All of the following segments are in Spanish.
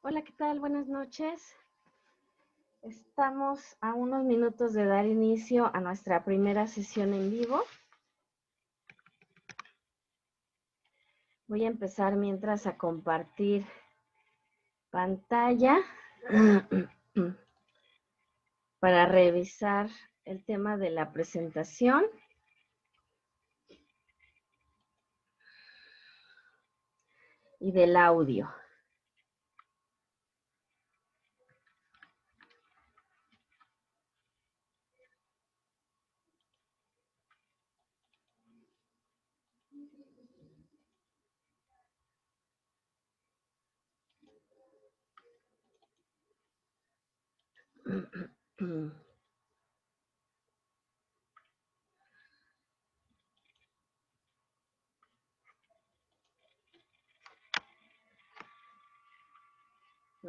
Hola, ¿qué tal? Buenas noches. Estamos a unos minutos de dar inicio a nuestra primera sesión en vivo. Voy a empezar mientras a compartir pantalla para revisar el tema de la presentación y del audio.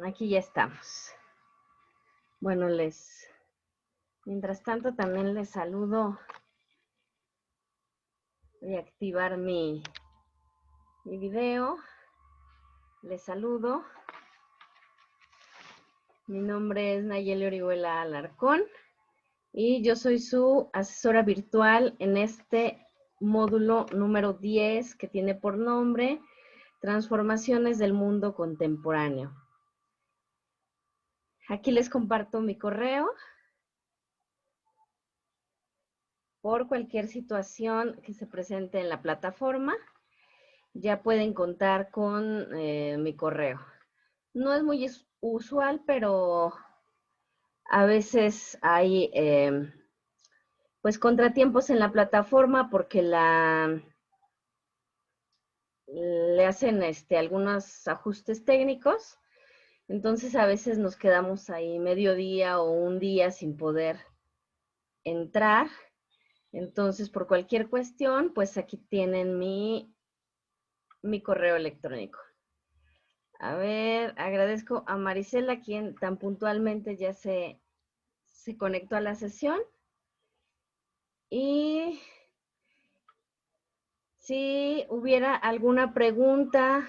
Aquí ya estamos. Bueno, mientras tanto también les saludo. Voy a activar mi video. Les saludo. Mi nombre es Nayeli Orihuela Alarcón y yo soy su asesora virtual en este módulo número 10 que tiene por nombre Transformaciones del Mundo Contemporáneo. Aquí les comparto mi correo. Por cualquier situación que se presente en la plataforma, ya pueden contar con mi correo. No es muy usual, pero a veces hay pues contratiempos en la plataforma porque le hacen algunos ajustes técnicos. Entonces a veces nos quedamos ahí mediodía o un día sin poder entrar. Entonces, por cualquier cuestión, pues aquí tienen mi correo electrónico. A ver, agradezco a Marisela, quien tan puntualmente ya se conectó a la sesión. Y si hubiera alguna pregunta,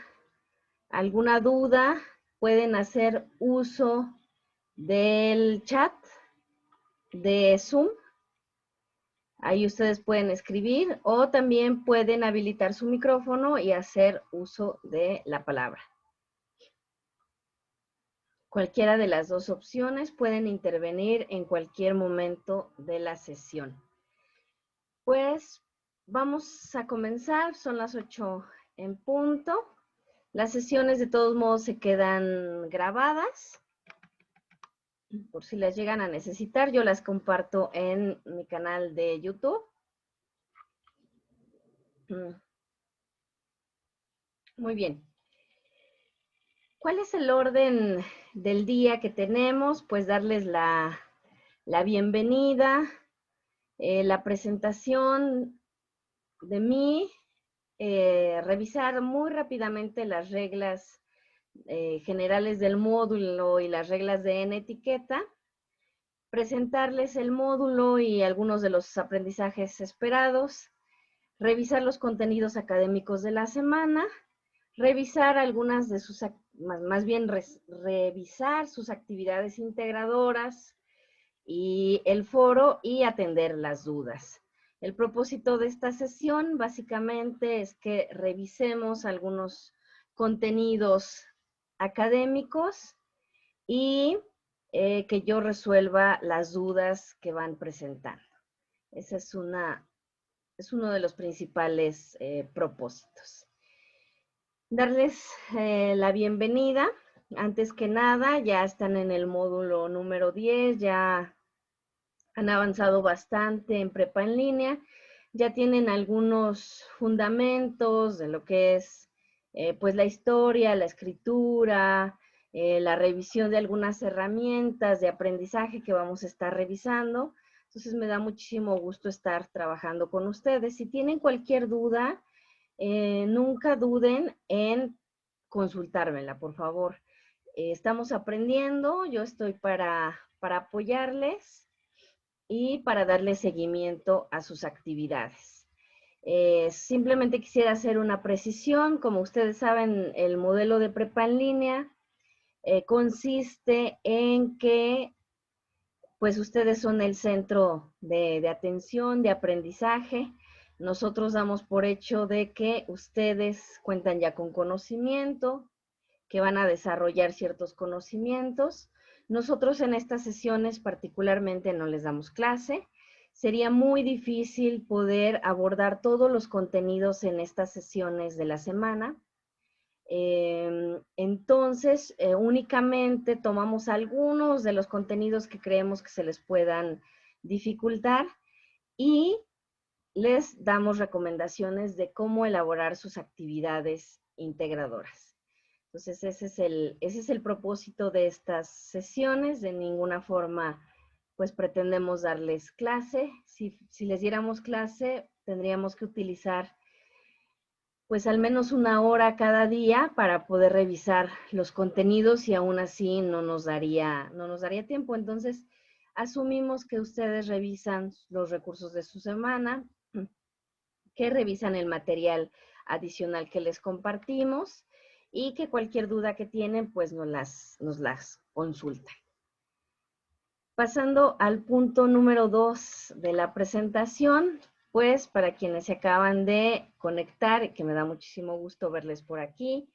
alguna duda, pueden hacer uso del chat de Zoom. Ahí ustedes pueden escribir o también pueden habilitar su micrófono y hacer uso de la palabra. Cualquiera de las dos opciones pueden intervenir en cualquier momento de la sesión. Pues vamos a comenzar, son las 8 en punto. Las sesiones de todos modos se quedan grabadas. Por si las llegan a necesitar, yo las comparto en mi canal de YouTube. Muy bien. ¿Cuál es el orden del día que tenemos? Pues darles la bienvenida, la presentación de mí, revisar muy rápidamente las reglas generales del módulo y las reglas de etiqueta, presentarles el módulo y algunos de los aprendizajes esperados, revisar los contenidos académicos de la semana, revisar algunas de sus, más bien revisar sus actividades integradoras y el foro y atender las dudas. El propósito de esta sesión básicamente es que revisemos algunos contenidos académicos y que yo resuelva las dudas que van presentando. Ese es uno de los principales propósitos. Darles la bienvenida. Antes que nada, ya están en el módulo número 10, ya han avanzado bastante en prepa en línea, ya tienen algunos fundamentos de lo que es pues la historia, la escritura, la revisión de algunas herramientas de aprendizaje que vamos a estar revisando. Entonces me da muchísimo gusto estar trabajando con ustedes. Si tienen cualquier duda, nunca duden en consultármela, por favor. Estamos aprendiendo, yo estoy para apoyarles y para darle seguimiento a sus actividades. Simplemente quisiera hacer una precisión. Como ustedes saben, el modelo de prepa en línea consiste en que pues ustedes son el centro de atención, de aprendizaje. Nosotros damos por hecho de que ustedes cuentan ya con conocimiento, que van a desarrollar ciertos conocimientos. Nosotros en estas sesiones particularmente no les damos clase. Sería muy difícil poder abordar todos los contenidos en estas sesiones de la semana. Entonces, únicamente tomamos algunos de los contenidos que creemos que se les puedan dificultar y les damos recomendaciones de cómo elaborar sus actividades integradoras. Entonces, ese es el propósito de estas sesiones. De ninguna forma, pues pretendemos darles clase. Si les diéramos clase, tendríamos que utilizar pues al menos una hora cada día para poder revisar los contenidos y aún así no nos daría tiempo. Entonces, asumimos que ustedes revisan los recursos de su semana, que revisan el material adicional que les compartimos y que cualquier duda que tienen, pues nos las consultan. Pasando al punto número 2 de la presentación, pues para quienes se acaban de conectar, que me da muchísimo gusto verles por aquí,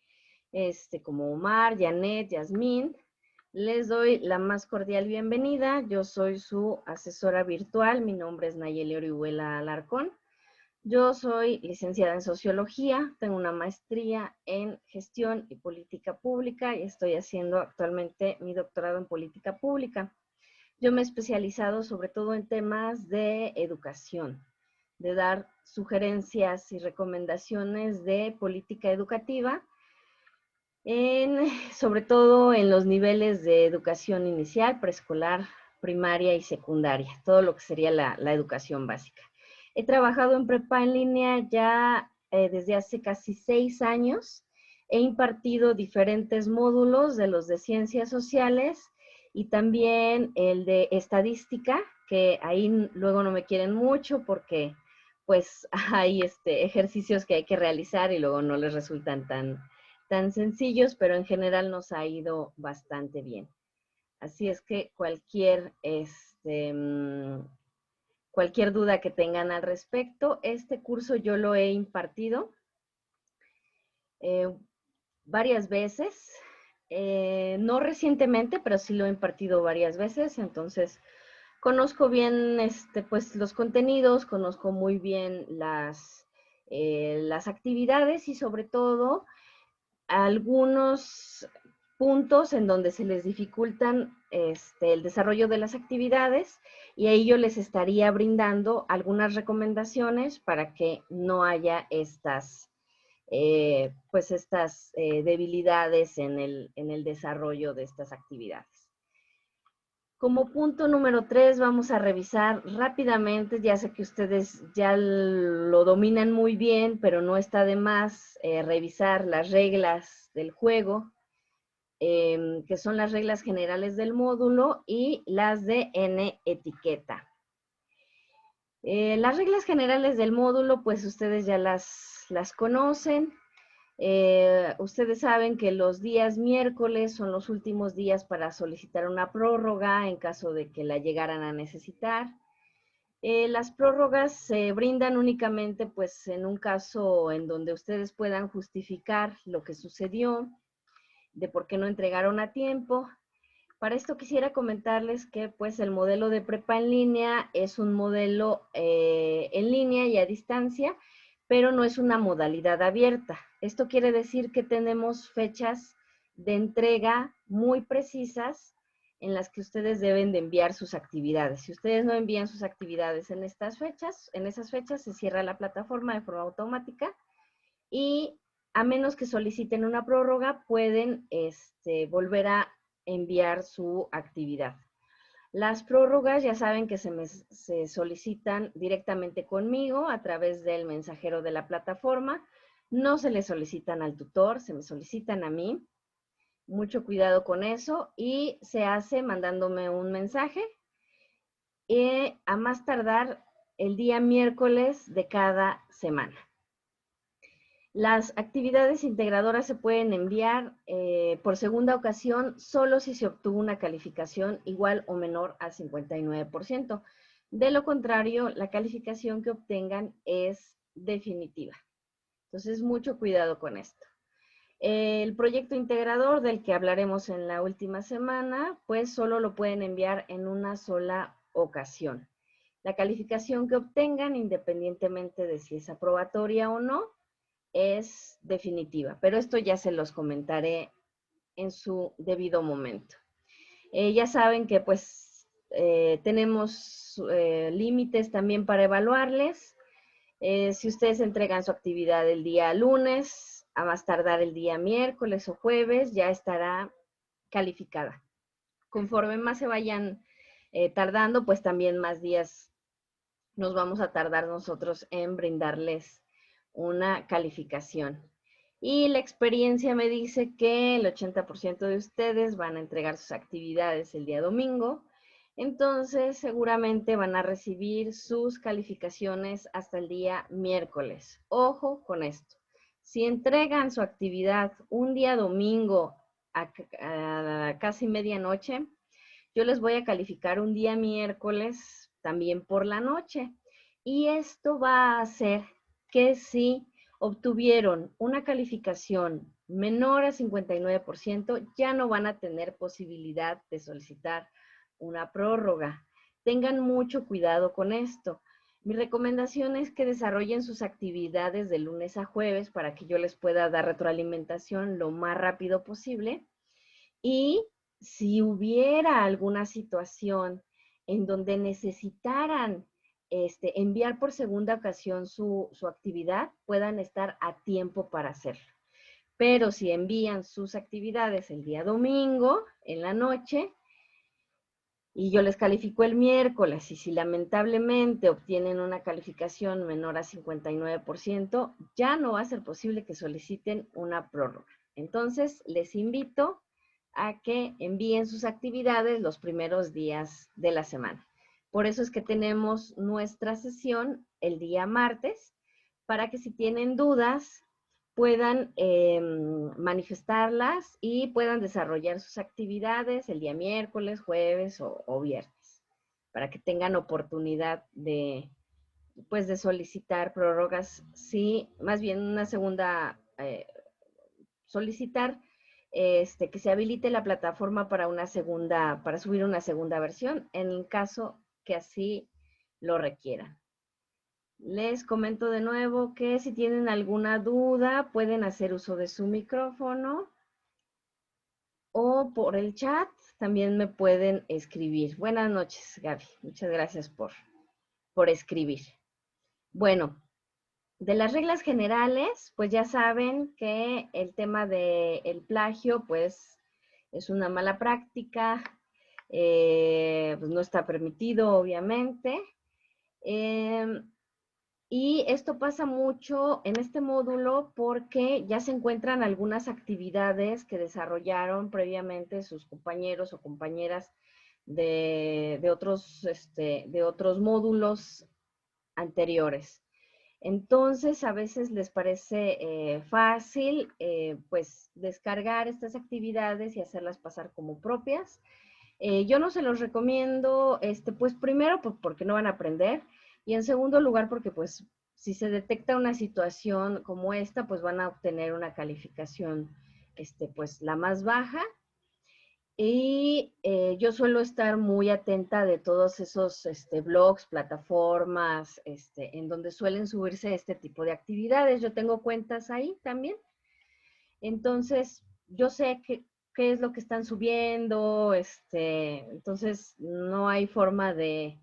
como Omar, Janet, Yasmín, les doy la más cordial bienvenida. Yo soy su asesora virtual, mi nombre es Nayeli Orihuela Alarcón. Yo soy licenciada en Sociología, tengo una maestría en Gestión y Política Pública y estoy haciendo actualmente mi doctorado en Política Pública. Yo me he especializado sobre todo en temas de educación, de dar sugerencias y recomendaciones de política educativa, sobre todo en los niveles de educación inicial, preescolar, primaria y secundaria, todo lo que sería la educación básica. He trabajado en prepa en línea ya desde hace casi 6 años. He impartido diferentes módulos de los de ciencias sociales y también el de estadística, que ahí luego no me quieren mucho porque pues hay ejercicios que hay que realizar y luego no les resultan tan sencillos, pero en general nos ha ido bastante bien. Así es que cualquier duda que tengan al respecto, este curso yo lo he impartido varias veces, no recientemente, pero sí lo he impartido varias veces, entonces conozco bien pues, los contenidos, conozco muy bien las actividades y sobre todo algunos puntos en donde se les dificultan el desarrollo de las actividades y ahí yo les estaría brindando algunas recomendaciones para que no haya estas debilidades en el desarrollo de estas actividades. Como punto número 3 vamos a revisar rápidamente, ya sé que ustedes ya lo dominan muy bien, pero no está de más revisar las reglas del juego, que son las reglas generales del módulo y las de N etiqueta. Las reglas generales del módulo, pues ustedes ya las conocen. Ustedes saben que los días miércoles son los últimos días para solicitar una prórroga en caso de que la llegaran a necesitar. Las prórrogas se brindan únicamente pues en un caso en donde ustedes puedan justificar lo que sucedió, de por qué no entregaron a tiempo. Para esto quisiera comentarles que pues el modelo de prepa en línea es un modelo en línea y a distancia, pero no es una modalidad abierta. Esto quiere decir que tenemos fechas de entrega muy precisas en las que ustedes deben de enviar sus actividades. Si ustedes no envían sus actividades en esas fechas se cierra la plataforma de forma automática y a menos que soliciten una prórroga, pueden volver a enviar su actividad. Las prórrogas ya saben que se solicitan directamente conmigo a través del mensajero de la plataforma. No se le solicitan al tutor, se me solicitan a mí. Mucho cuidado con eso y se hace mandándome un mensaje a más tardar el día miércoles de cada semana. Las actividades integradoras se pueden enviar por segunda ocasión solo si se obtuvo una calificación igual o menor al 59%. De lo contrario, la calificación que obtengan es definitiva. Entonces, mucho cuidado con esto. El proyecto integrador del que hablaremos en la última semana, pues solo lo pueden enviar en una sola ocasión. La calificación que obtengan, independientemente de si es aprobatoria o no, es definitiva, pero esto ya se los comentaré en su debido momento. Ya saben que pues tenemos límites también para evaluarles. Si ustedes entregan su actividad el día lunes, a más tardar el día miércoles o jueves, ya estará calificada. Conforme más se vayan tardando, pues también más días nos vamos a tardar nosotros en brindarles una calificación. Y la experiencia me dice que el 80% de ustedes van a entregar sus actividades el día domingo, entonces seguramente van a recibir sus calificaciones hasta el día miércoles. Ojo con esto. Si entregan su actividad un día domingo a casi medianoche, yo les voy a calificar un día miércoles también por la noche. Y esto va a hacer que si obtuvieron una calificación menor a 59%, ya no van a tener posibilidad de solicitar una prórroga. Tengan mucho cuidado con esto. Mi recomendación es que desarrollen sus actividades de lunes a jueves para que yo les pueda dar retroalimentación lo más rápido posible. Y si hubiera alguna situación en donde necesitaran enviar por segunda ocasión su actividad, puedan estar a tiempo para hacerlo. Pero si envían sus actividades el día domingo, en la noche, y yo les califico el miércoles, y si lamentablemente obtienen una calificación menor a 59%, ya no va a ser posible que soliciten una prórroga. Entonces, les invito a que envíen sus actividades los primeros días de la semana. Por eso es que tenemos nuestra sesión el día martes, para que si tienen dudas puedan manifestarlas y puedan desarrollar sus actividades el día miércoles, jueves o viernes, para que tengan oportunidad de, pues, de solicitar prórrogas, sí, más bien una segunda, solicitar que se habilite la plataforma para una segunda, para subir una segunda versión, en el caso que así lo requieran. Les comento de nuevo que si tienen alguna duda, pueden hacer uso de su micrófono o por el chat también me pueden escribir. Buenas noches, Gaby. Muchas gracias por escribir. Bueno, de las reglas generales, pues ya saben que el tema del plagio, pues es una mala práctica, pues no está permitido, obviamente. Y esto pasa mucho en este módulo porque ya se encuentran algunas actividades que desarrollaron previamente sus compañeros o compañeras de otros módulos anteriores. Entonces, a veces les parece fácil, pues, descargar estas actividades y hacerlas pasar como propias. Yo no se los recomiendo, pues, primero, porque no van a aprender, y en segundo lugar, porque, pues, si se detecta una situación como esta, pues, van a obtener una calificación, pues, la más baja. Y yo suelo estar muy atenta de todos esos blogs, plataformas, en donde suelen subirse este tipo de actividades. Yo tengo cuentas ahí también. Entonces, yo sé qué es lo que están subiendo, entonces no hay forma de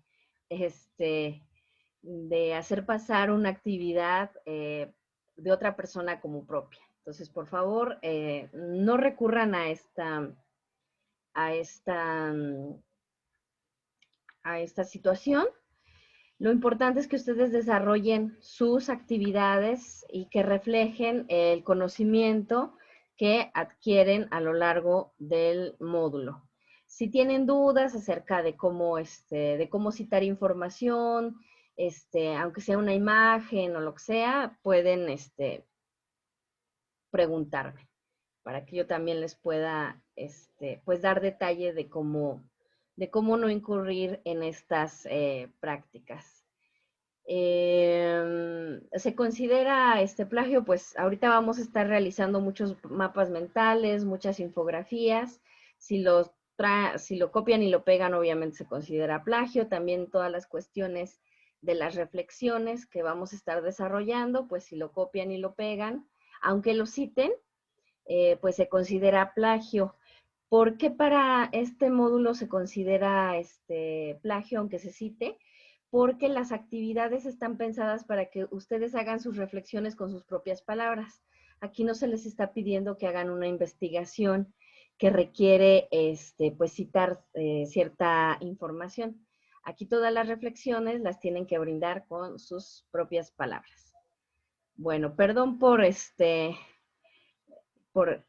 hacer pasar una actividad de otra persona como propia. Entonces, por favor, no recurran a esta, a esta situación. Lo importante es que ustedes desarrollen sus actividades y que reflejen el conocimiento que adquieren a lo largo del módulo. Si tienen dudas acerca de cómo citar información, aunque sea una imagen o lo que sea, pueden preguntarme, para que yo también les pueda pues dar detalle de cómo no incurrir en estas prácticas. Se considera este plagio, pues ahorita vamos a estar realizando muchos mapas mentales, muchas infografías. Si lo copian y lo pegan, obviamente se considera plagio. También todas las cuestiones de las reflexiones que vamos a estar desarrollando, pues si lo copian y lo pegan, aunque lo citen, pues se considera plagio. ¿Por qué para este módulo se considera plagio, aunque se cite? Porque las actividades están pensadas para que ustedes hagan sus reflexiones con sus propias palabras. Aquí no se les está pidiendo que hagan una investigación que requiere pues citar cierta información. Aquí todas las reflexiones las tienen que brindar con sus propias palabras. Bueno, perdón por, por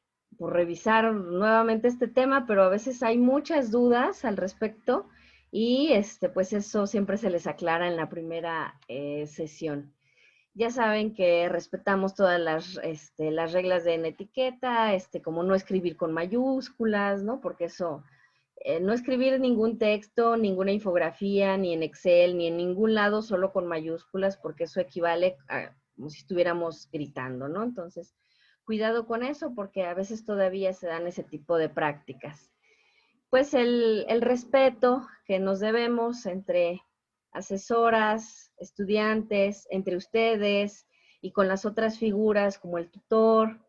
revisar nuevamente este tema, pero a veces hay muchas dudas al respecto y pues eso siempre se les aclara en la primera sesión. Ya saben que respetamos todas las reglas de etiqueta, como no escribir con mayúsculas, ¿no? Porque eso, no escribir ningún texto, ninguna infografía, ni en Excel, ni en ningún lado, solo con mayúsculas, porque eso equivale a como si estuviéramos gritando, ¿no? Entonces, cuidado con eso, porque a veces todavía se dan ese tipo de prácticas. Pues el respeto que nos debemos entre asesoras, estudiantes, entre ustedes y con las otras figuras como el tutor,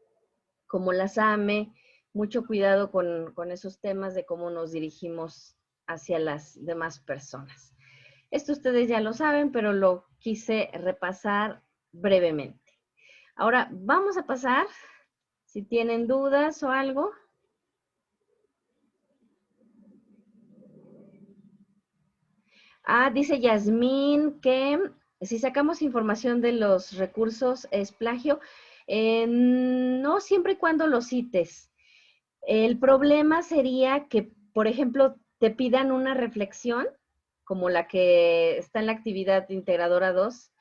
como la SAME, mucho cuidado con esos temas de cómo nos dirigimos hacia las demás personas. Esto ustedes ya lo saben, pero lo quise repasar brevemente. Ahora vamos a pasar, si tienen dudas o algo. Dice Yasmín que si sacamos información de los recursos es plagio. No siempre y cuando lo cites. El problema sería que, por ejemplo, te pidan una reflexión, como la que está en la actividad integradora 2,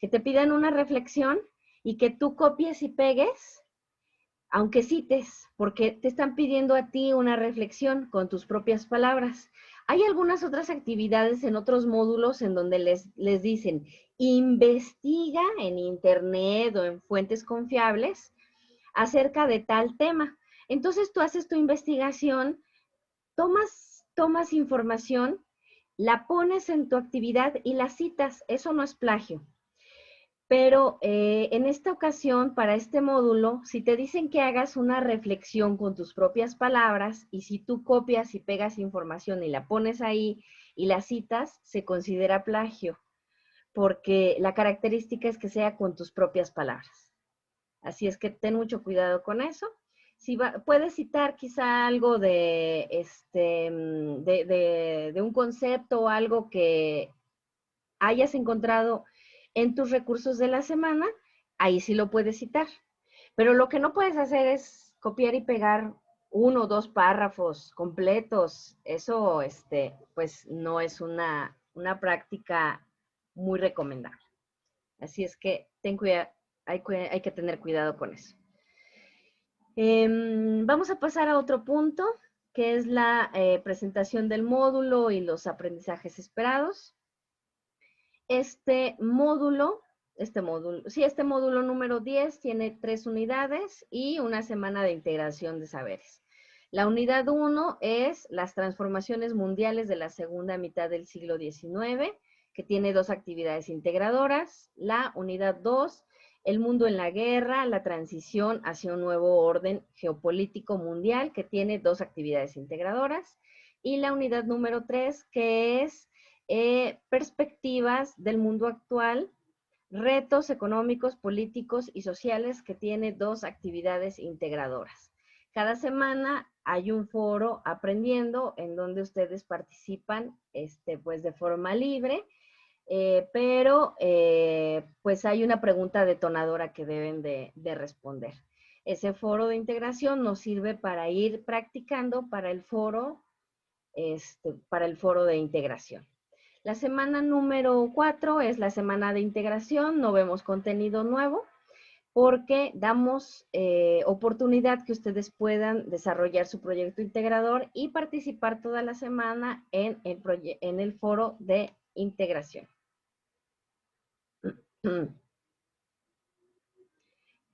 que te pidan una reflexión y que tú copies y pegues, aunque cites, porque te están pidiendo a ti una reflexión con tus propias palabras. Hay algunas otras actividades en otros módulos en donde les dicen, investiga en internet o en fuentes confiables acerca de tal tema. Entonces tú haces tu investigación, tomas información, la pones en tu actividad y la citas. Eso no es plagio. Pero en esta ocasión, para este módulo, si te dicen que hagas una reflexión con tus propias palabras y si tú copias y pegas información y la pones ahí y la citas, se considera plagio, porque la característica es que sea con tus propias palabras. Así es que ten mucho cuidado con eso. Si puedes citar quizá algo de un concepto o algo que hayas encontrado en tus recursos de la semana, ahí sí lo puedes citar. Pero lo que no puedes hacer es copiar y pegar 1 o 2 párrafos completos. Eso, pues no es una práctica muy recomendable. Así es que ten cuidado, hay que tener cuidado con eso. Vamos a pasar a otro punto, que es la presentación del módulo y los aprendizajes esperados. Este módulo número 10 tiene 3 unidades y una semana de integración de saberes. La unidad 1 es las transformaciones mundiales de la segunda mitad del siglo XIX, que tiene 2 actividades integradoras. La unidad 2, el mundo en la guerra, la transición hacia un nuevo orden geopolítico mundial, que tiene 2 actividades integradoras. Y la unidad número 3, que es perspectivas del mundo actual, retos económicos, políticos y sociales, que tiene 2 actividades integradoras. Cada semana hay un foro aprendiendo en donde ustedes participan pues de forma libre, pero pues hay una pregunta detonadora que deben de responder. Ese foro de integración nos sirve para ir practicando para el foro de integración. La semana número 4 es la semana de integración, no vemos contenido nuevo, porque damos oportunidad que ustedes puedan desarrollar su proyecto integrador y participar toda la semana en el foro de integración.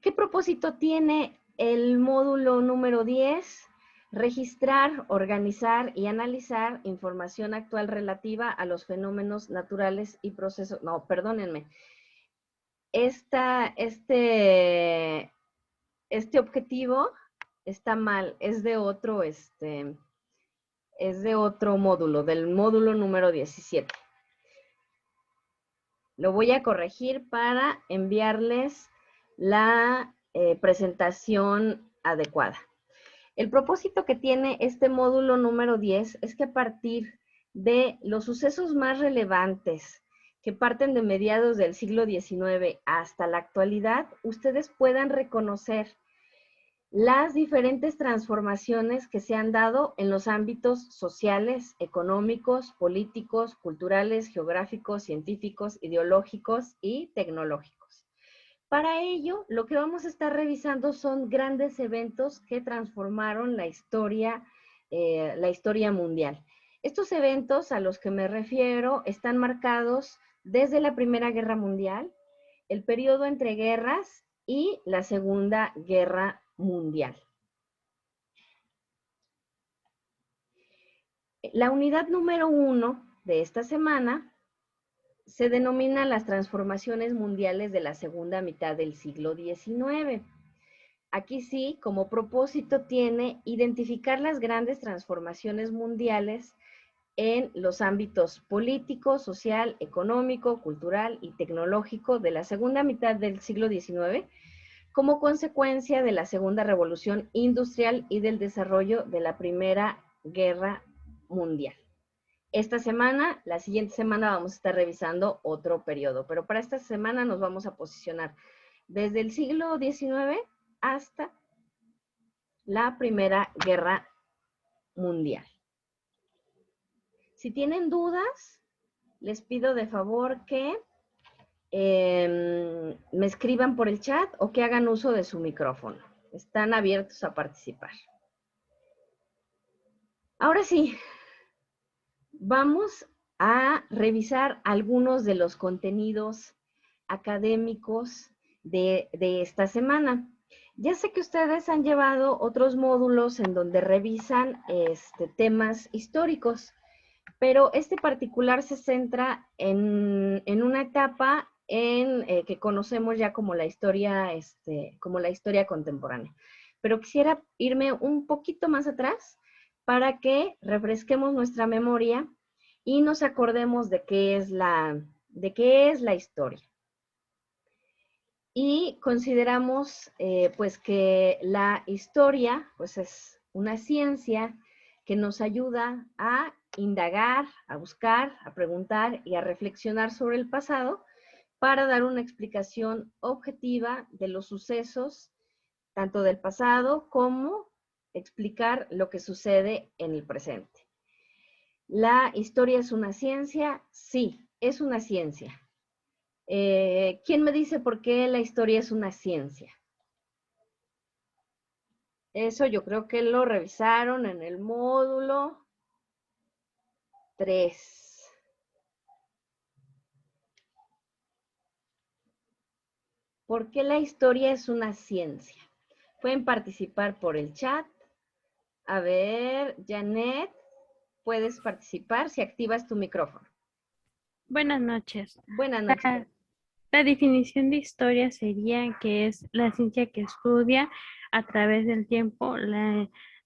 ¿Qué propósito tiene el módulo número 10? Registrar, organizar y analizar información actual relativa a los fenómenos naturales y procesos. No, perdónenme. Este objetivo está mal, es de otro módulo, del módulo número 17. Lo voy a corregir para enviarles la presentación adecuada. El propósito que tiene este módulo número 10 es que a partir de los sucesos más relevantes que parten de mediados del siglo XIX hasta la actualidad, ustedes puedan reconocer las diferentes transformaciones que se han dado en los ámbitos sociales, económicos, políticos, culturales, geográficos, científicos, ideológicos y tecnológicos. Para ello, lo que vamos a estar revisando son grandes eventos que transformaron la historia mundial. Estos eventos a los que me refiero están marcados desde la Primera Guerra Mundial, el periodo entre guerras y la Segunda Guerra Mundial. La unidad número 1 de esta semana se denomina las transformaciones mundiales de la segunda mitad del siglo XIX. Aquí sí, como propósito tiene identificar las grandes transformaciones mundiales en los ámbitos político, social, económico, cultural y tecnológico de la segunda mitad del siglo XIX, como consecuencia de la segunda revolución industrial y del desarrollo de la Primera Guerra Mundial. Esta semana, la siguiente semana vamos a estar revisando otro periodo, pero para esta semana nos vamos a posicionar desde el siglo XIX hasta la Primera Guerra Mundial. Si tienen dudas, les pido de favor que me escriban por el chat o que hagan uso de su micrófono. Están abiertos a participar. Ahora sí, vamos a revisar algunos de los contenidos académicos de esta semana. Ya sé que ustedes han llevado otros módulos en donde revisan temas históricos, pero este particular se centra en una etapa que conocemos ya como la historia contemporánea. Pero quisiera irme un poquito más atrás para que refresquemos nuestra memoria y nos acordemos de qué es la historia. Y consideramos pues que la historia pues es una ciencia que nos ayuda a indagar, a buscar, a preguntar y a reflexionar sobre el pasado para dar una explicación objetiva de los sucesos, tanto del pasado como explicar lo que sucede en el presente. ¿La historia es una ciencia? Sí, es una ciencia. ¿Quién me dice por qué la historia es una ciencia? Eso yo creo que lo revisaron en el módulo 3. ¿Por qué la historia es una ciencia? Pueden participar por el chat. A ver, Janet, puedes participar si activas tu micrófono. Buenas noches. Buenas noches. La definición de historia sería que es la ciencia que estudia a través del tiempo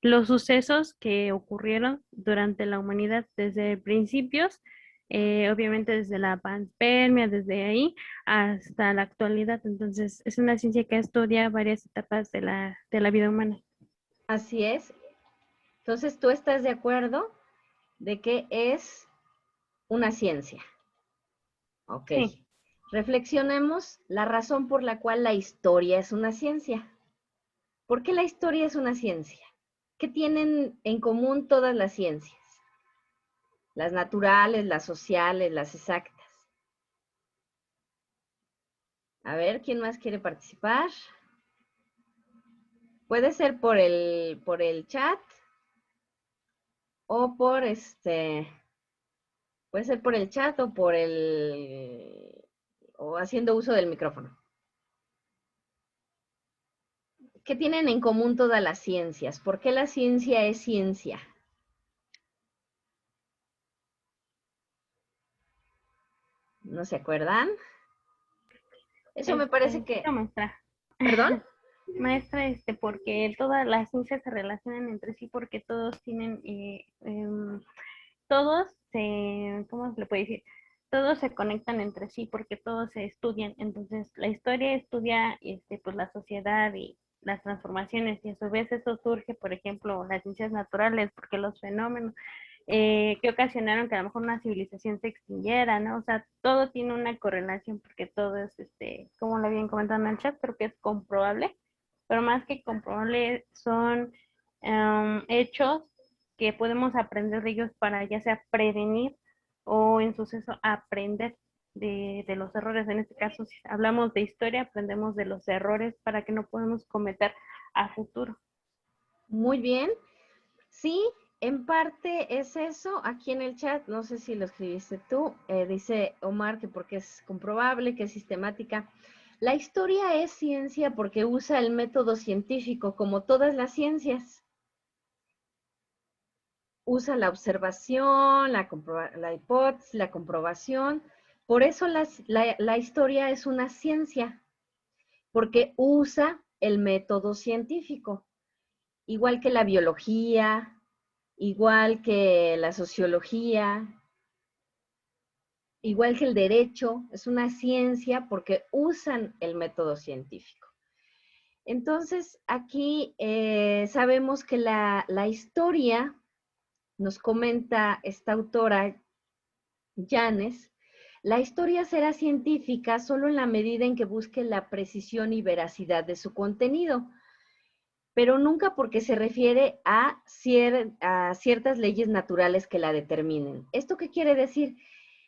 los sucesos que ocurrieron durante la humanidad desde principios, obviamente desde la panspermia, desde ahí hasta la actualidad. Entonces, es una ciencia que estudia varias etapas de la vida humana. Así es. Entonces, ¿tú estás de acuerdo de que es una ciencia? Ok. Sí. Reflexionemos la razón por la cual la historia es una ciencia. ¿Por qué la historia es una ciencia? ¿Qué tienen en común todas las ciencias? Las naturales, las sociales, las exactas. A ver, ¿quién más quiere participar? Puede ser por el chat o puede ser por el chat o o haciendo uso del micrófono. ¿Qué tienen en común todas las ciencias? ¿Por qué la ciencia es ciencia? ¿No se acuerdan? Eso me parece que... Maestra. ¿Perdón? Maestra, porque todas las ciencias se relacionan entre sí porque todos tienen, todos ¿cómo se le puede decir? Todos se conectan entre sí porque todos se estudian. Entonces, la historia estudia, pues la sociedad y las transformaciones y a su vez eso surge, por ejemplo, las ciencias naturales, porque los fenómenos que ocasionaron que a lo mejor una civilización se extinguiera, ¿no? O sea, todo tiene una correlación porque todo es, como lo habían comentado en el chat, creo que es comprobable, pero más que comprobable son hechos que podemos aprender de ellos para ya sea prevenir o en suceso aprender de los errores. En este caso, si hablamos de historia, aprendemos de los errores para que no podamos cometer a futuro. Muy bien. Sí, en parte es eso. Aquí en el chat, no sé si lo escribiste tú, dice Omar que porque es comprobable, que es sistemática. La historia es ciencia porque usa el método científico, como todas las ciencias. Usa la observación, la hipótesis, la comprobación. Por eso la historia es una ciencia, porque usa el método científico, igual que la biología, igual que la sociología, igual que el derecho, es una ciencia porque usan el método científico. Entonces, aquí sabemos que la historia, nos comenta esta autora, Janes, la historia será científica solo en la medida en que busque la precisión y veracidad de su contenido, pero nunca porque se refiere a ciertas leyes naturales que la determinen. ¿Esto qué quiere decir?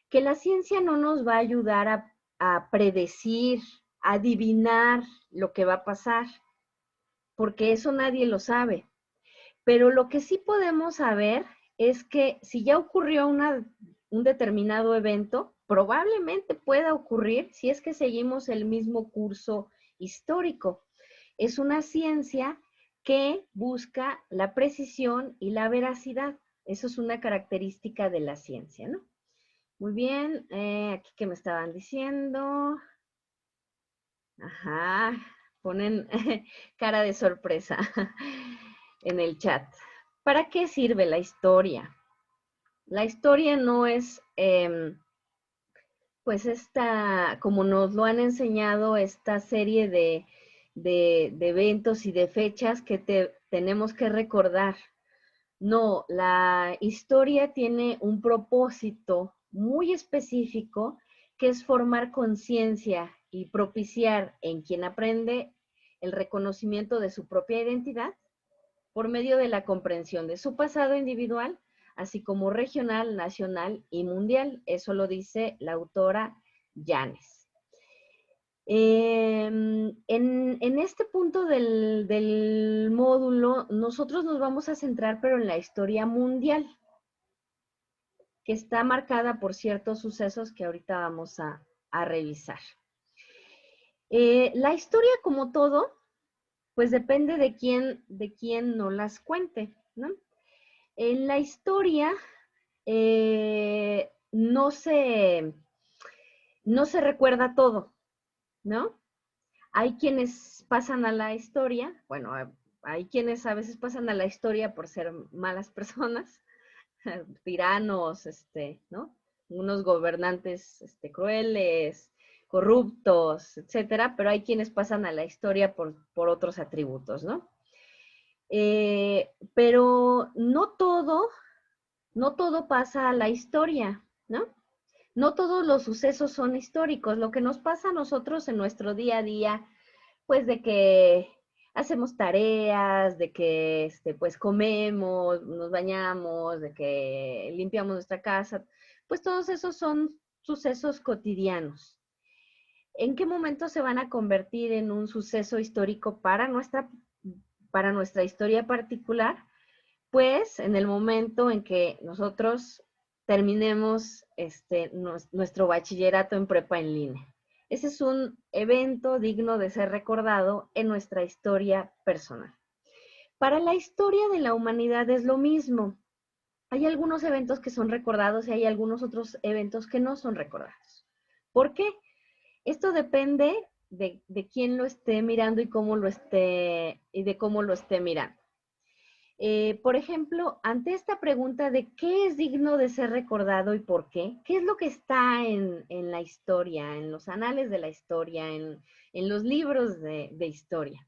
Que la ciencia no nos va a ayudar a predecir, a adivinar lo que va a pasar, porque eso nadie lo sabe. Pero lo que sí podemos saber es que si ya ocurrió un determinado evento, probablemente pueda ocurrir si es que seguimos el mismo curso histórico. Es una ciencia que busca la precisión y la veracidad. Eso es una característica de la ciencia, ¿no? Muy bien, aquí que me estaban diciendo. Ajá, ponen cara de sorpresa en el chat. ¿Para qué sirve la historia? La historia no es, pues como nos lo han enseñado, esta serie de eventos y de fechas que tenemos que recordar. No, la historia tiene un propósito muy específico que es formar conciencia y propiciar en quien aprende el reconocimiento de su propia identidad por medio de la comprensión de su pasado individual, así como regional, nacional y mundial. Eso lo dice la autora Janes. En este punto del módulo, nosotros nos vamos a centrar, pero en la historia mundial, que está marcada por ciertos sucesos que ahorita vamos a revisar. La historia, como todo, pues depende de quién nos las cuente, ¿no? En la historia no se recuerda todo, ¿no? Hay quienes pasan a la historia, bueno, hay quienes a veces pasan a la historia por ser malas personas, tiranos, ¿no? Unos gobernantes crueles, corruptos, etcétera, pero hay quienes pasan a la historia por otros atributos, ¿no? Pero no todo pasa a la historia, ¿no? No todos los sucesos son históricos. Lo que nos pasa a nosotros en nuestro día a día, pues de que hacemos tareas, de que pues comemos, nos bañamos, de que limpiamos nuestra casa, pues todos esos son sucesos cotidianos. ¿En qué momento se van a convertir en un suceso histórico para nuestra historia particular? Pues en el momento en que nosotros terminemos nuestro bachillerato en prepa en línea. Ese es un evento digno de ser recordado en nuestra historia personal. Para la historia de la humanidad es lo mismo. Hay algunos eventos que son recordados y hay algunos otros eventos que no son recordados. ¿Por qué? Esto depende de quién lo esté mirando y de cómo lo esté mirando. Por ejemplo, ante esta pregunta de qué es digno de ser recordado y por qué es lo que está en la historia, en los anales de la historia, en los libros de historia.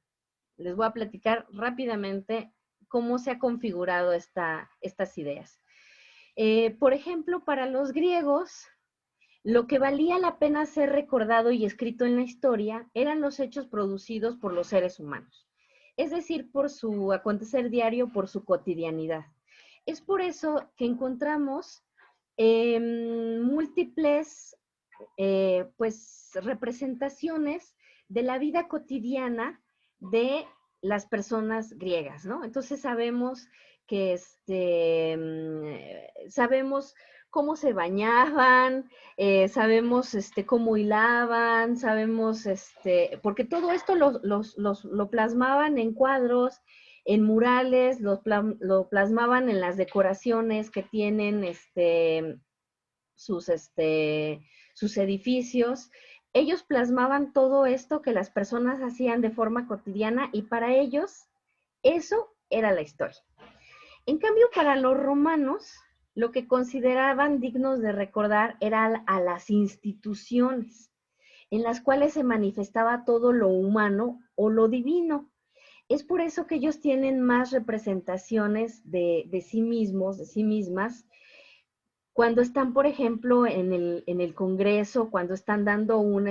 Les voy a platicar rápidamente cómo se ha configurado estas ideas. Por ejemplo, para los griegos, lo que valía la pena ser recordado y escrito en la historia eran los hechos producidos por los seres humanos, es decir, por su acontecer diario, por su cotidianidad. Es por eso que encontramos múltiples pues, representaciones de la vida cotidiana de las personas griegas, ¿no? Entonces sabemos que sabemos cómo se bañaban, sabemos cómo hilaban, sabemos, porque todo esto lo plasmaban en cuadros, en murales, lo plasmaban en las decoraciones que tienen sus, sus edificios. Ellos plasmaban todo esto que las personas hacían de forma cotidiana y para ellos eso era la historia. En cambio, para los romanos, lo que consideraban dignos de recordar era a las instituciones, en las cuales se manifestaba todo lo humano o lo divino. Es por eso que ellos tienen más representaciones de sí mismos, de sí mismas, cuando están, por ejemplo, en el Congreso, cuando están dando un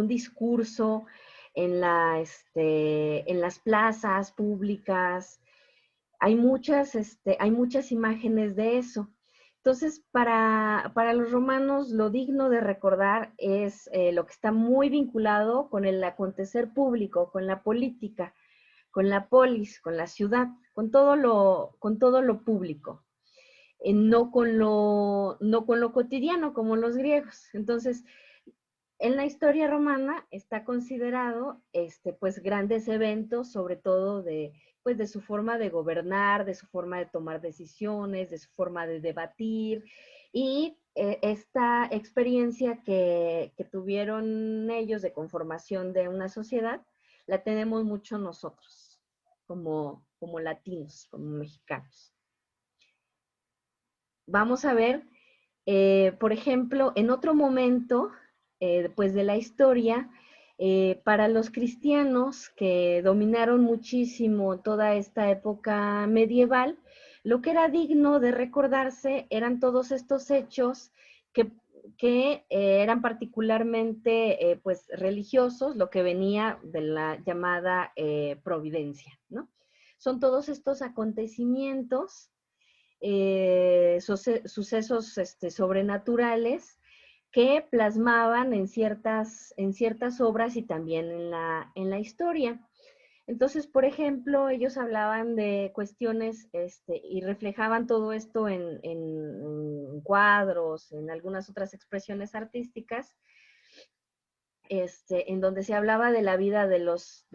discurso en las plazas públicas, hay muchas imágenes de eso. Entonces, para los romanos, lo digno de recordar es lo que está muy vinculado con el acontecer público, con la política, con la polis, con la ciudad, con todo lo público, no con lo cotidiano como los griegos. Entonces, en la historia romana está considerado pues grandes eventos, sobre todo pues, de su forma de gobernar, de su forma de tomar decisiones, de su forma de debatir, y esta experiencia que tuvieron ellos de conformación de una sociedad, la tenemos mucho nosotros, como latinos, como mexicanos. Vamos a ver, por ejemplo, en otro momento, pues de la historia, para los cristianos que dominaron muchísimo toda esta época medieval, lo que era digno de recordarse eran todos estos hechos que eran particularmente pues religiosos, lo que venía de la llamada providencia, ¿no? Son todos estos acontecimientos, sucesos sobrenaturales que plasmaban en ciertas obras y también en la historia. Entonces, por ejemplo, ellos hablaban de cuestiones y reflejaban todo esto en cuadros, en algunas otras expresiones artísticas, en donde se hablaba de la vida de los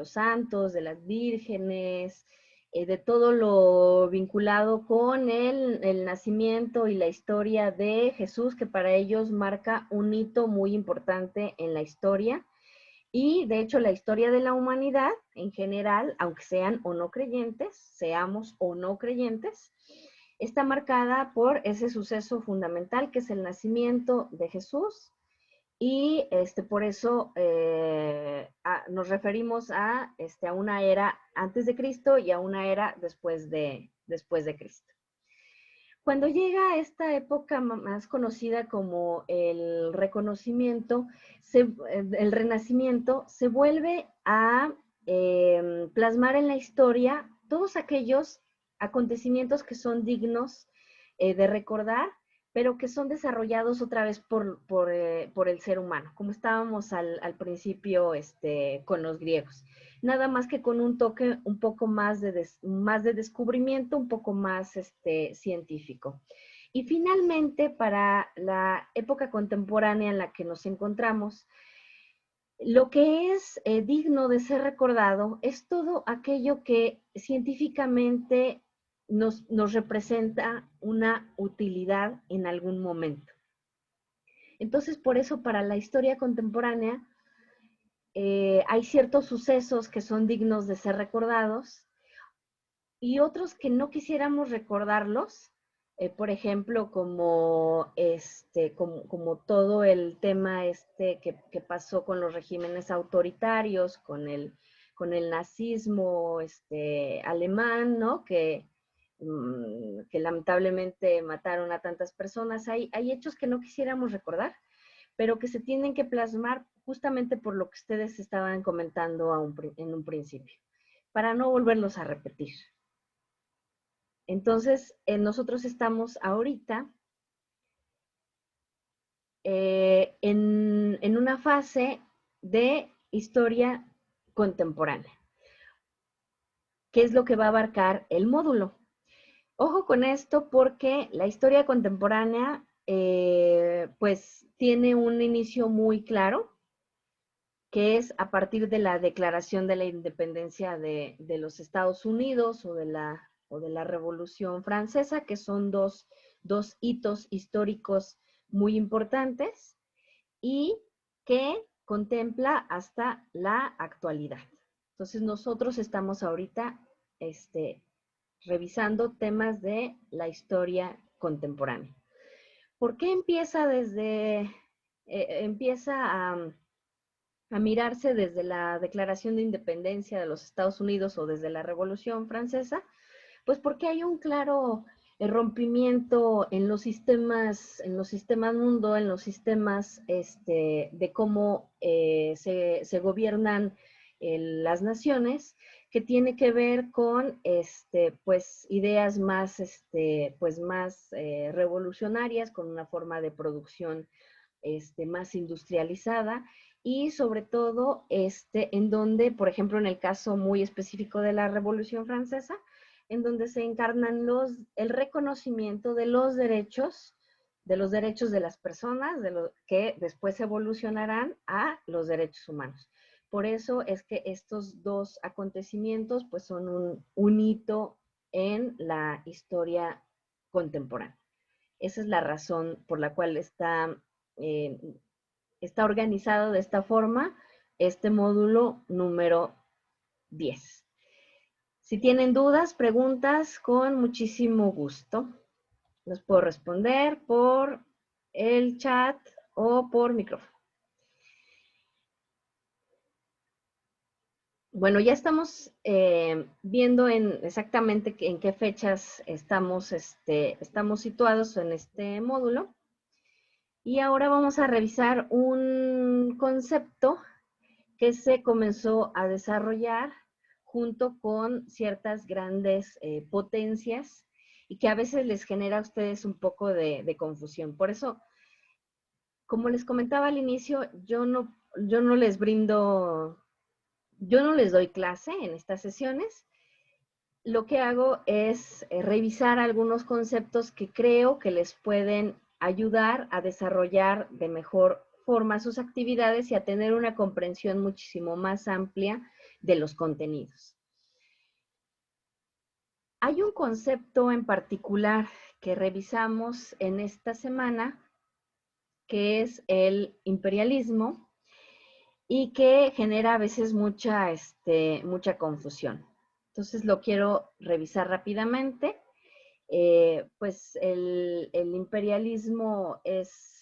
santos, de las vírgenes, de todo lo vinculado con el nacimiento y la historia de Jesús, que para ellos marca un hito muy importante en la historia. Y de hecho la historia de la humanidad en general, aunque sean o no creyentes, seamos o no creyentes, está marcada por ese suceso fundamental que es el nacimiento de Jesús. Y por eso nos referimos a una era antes de Cristo y a una era después de Cristo. Cuando llega esta época más conocida como el reconocimiento, el renacimiento, se vuelve a plasmar en la historia todos aquellos acontecimientos que son dignos de recordar, pero que son desarrollados otra vez por el ser humano, como estábamos al principio con los griegos. Nada más que con un toque un poco más de descubrimiento, un poco más científico. Y finalmente, para la época contemporánea en la que nos encontramos, lo que es digno de ser recordado es todo aquello que científicamente nos representa una utilidad en algún momento. Entonces, por eso para la historia contemporánea hay ciertos sucesos que son dignos de ser recordados y otros que no quisiéramos recordarlos, por ejemplo, como todo el tema que pasó con los regímenes autoritarios, con el nazismo alemán, ¿no? Que lamentablemente mataron a tantas personas. Hay hechos que no quisiéramos recordar, pero que se tienen que plasmar justamente por lo que ustedes estaban comentando en un principio, para no volverlos a repetir. Entonces, nosotros estamos ahorita en una fase de historia contemporánea, que es lo que va a abarcar el módulo. Ojo con esto porque la historia contemporánea pues tiene un inicio muy claro, que es a partir de la declaración de la independencia de los Estados Unidos o de la Revolución Francesa, que son dos hitos históricos muy importantes y que contempla hasta la actualidad. Entonces nosotros estamos ahorita revisando temas de la historia contemporánea. ¿Por qué empieza a mirarse desde la Declaración de Independencia de los Estados Unidos o desde la Revolución Francesa? Pues porque hay un claro rompimiento en los sistemas mundo, en los sistemas de cómo se gobiernan las naciones, que tiene que ver con pues ideas más más revolucionarias, con una forma de producción más industrializada y sobre todo en donde, por ejemplo, en el caso muy específico de la Revolución Francesa, en donde se encarnan el reconocimiento de los derechos de las personas, que después evolucionarán a los derechos humanos. Por eso es que estos dos acontecimientos pues son un hito en la historia contemporánea. Esa es la razón por la cual eh, está organizado de esta forma este módulo número 10. Si tienen dudas, preguntas, con muchísimo gusto los puedo responder por el chat o por micrófono. Bueno, ya estamos viendo exactamente en qué fechas estamos situados en este módulo. Y ahora vamos a revisar un concepto que se comenzó a desarrollar junto con ciertas grandes potencias y que a veces les genera a ustedes un poco de confusión. Por eso, como les comentaba al inicio, yo no les doy clase en estas sesiones. Lo que hago es revisar algunos conceptos que creo que les pueden ayudar a desarrollar de mejor forma sus actividades y a tener una comprensión muchísimo más amplia de los contenidos. Hay un concepto en particular que revisamos en esta semana, que es el imperialismo, y que genera a veces mucha confusión. Entonces lo quiero revisar rápidamente. Pues el imperialismo es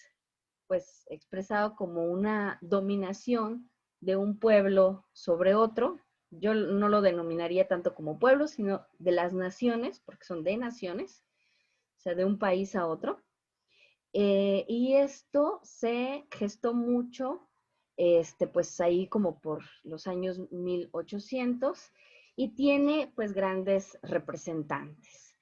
pues expresado como una dominación de un pueblo sobre otro. Yo no lo denominaría tanto como pueblo, sino de las naciones, porque son de naciones, o sea, de un país a otro. Y esto se gestó mucho, pues ahí como por los años 1800, y tiene pues grandes representantes.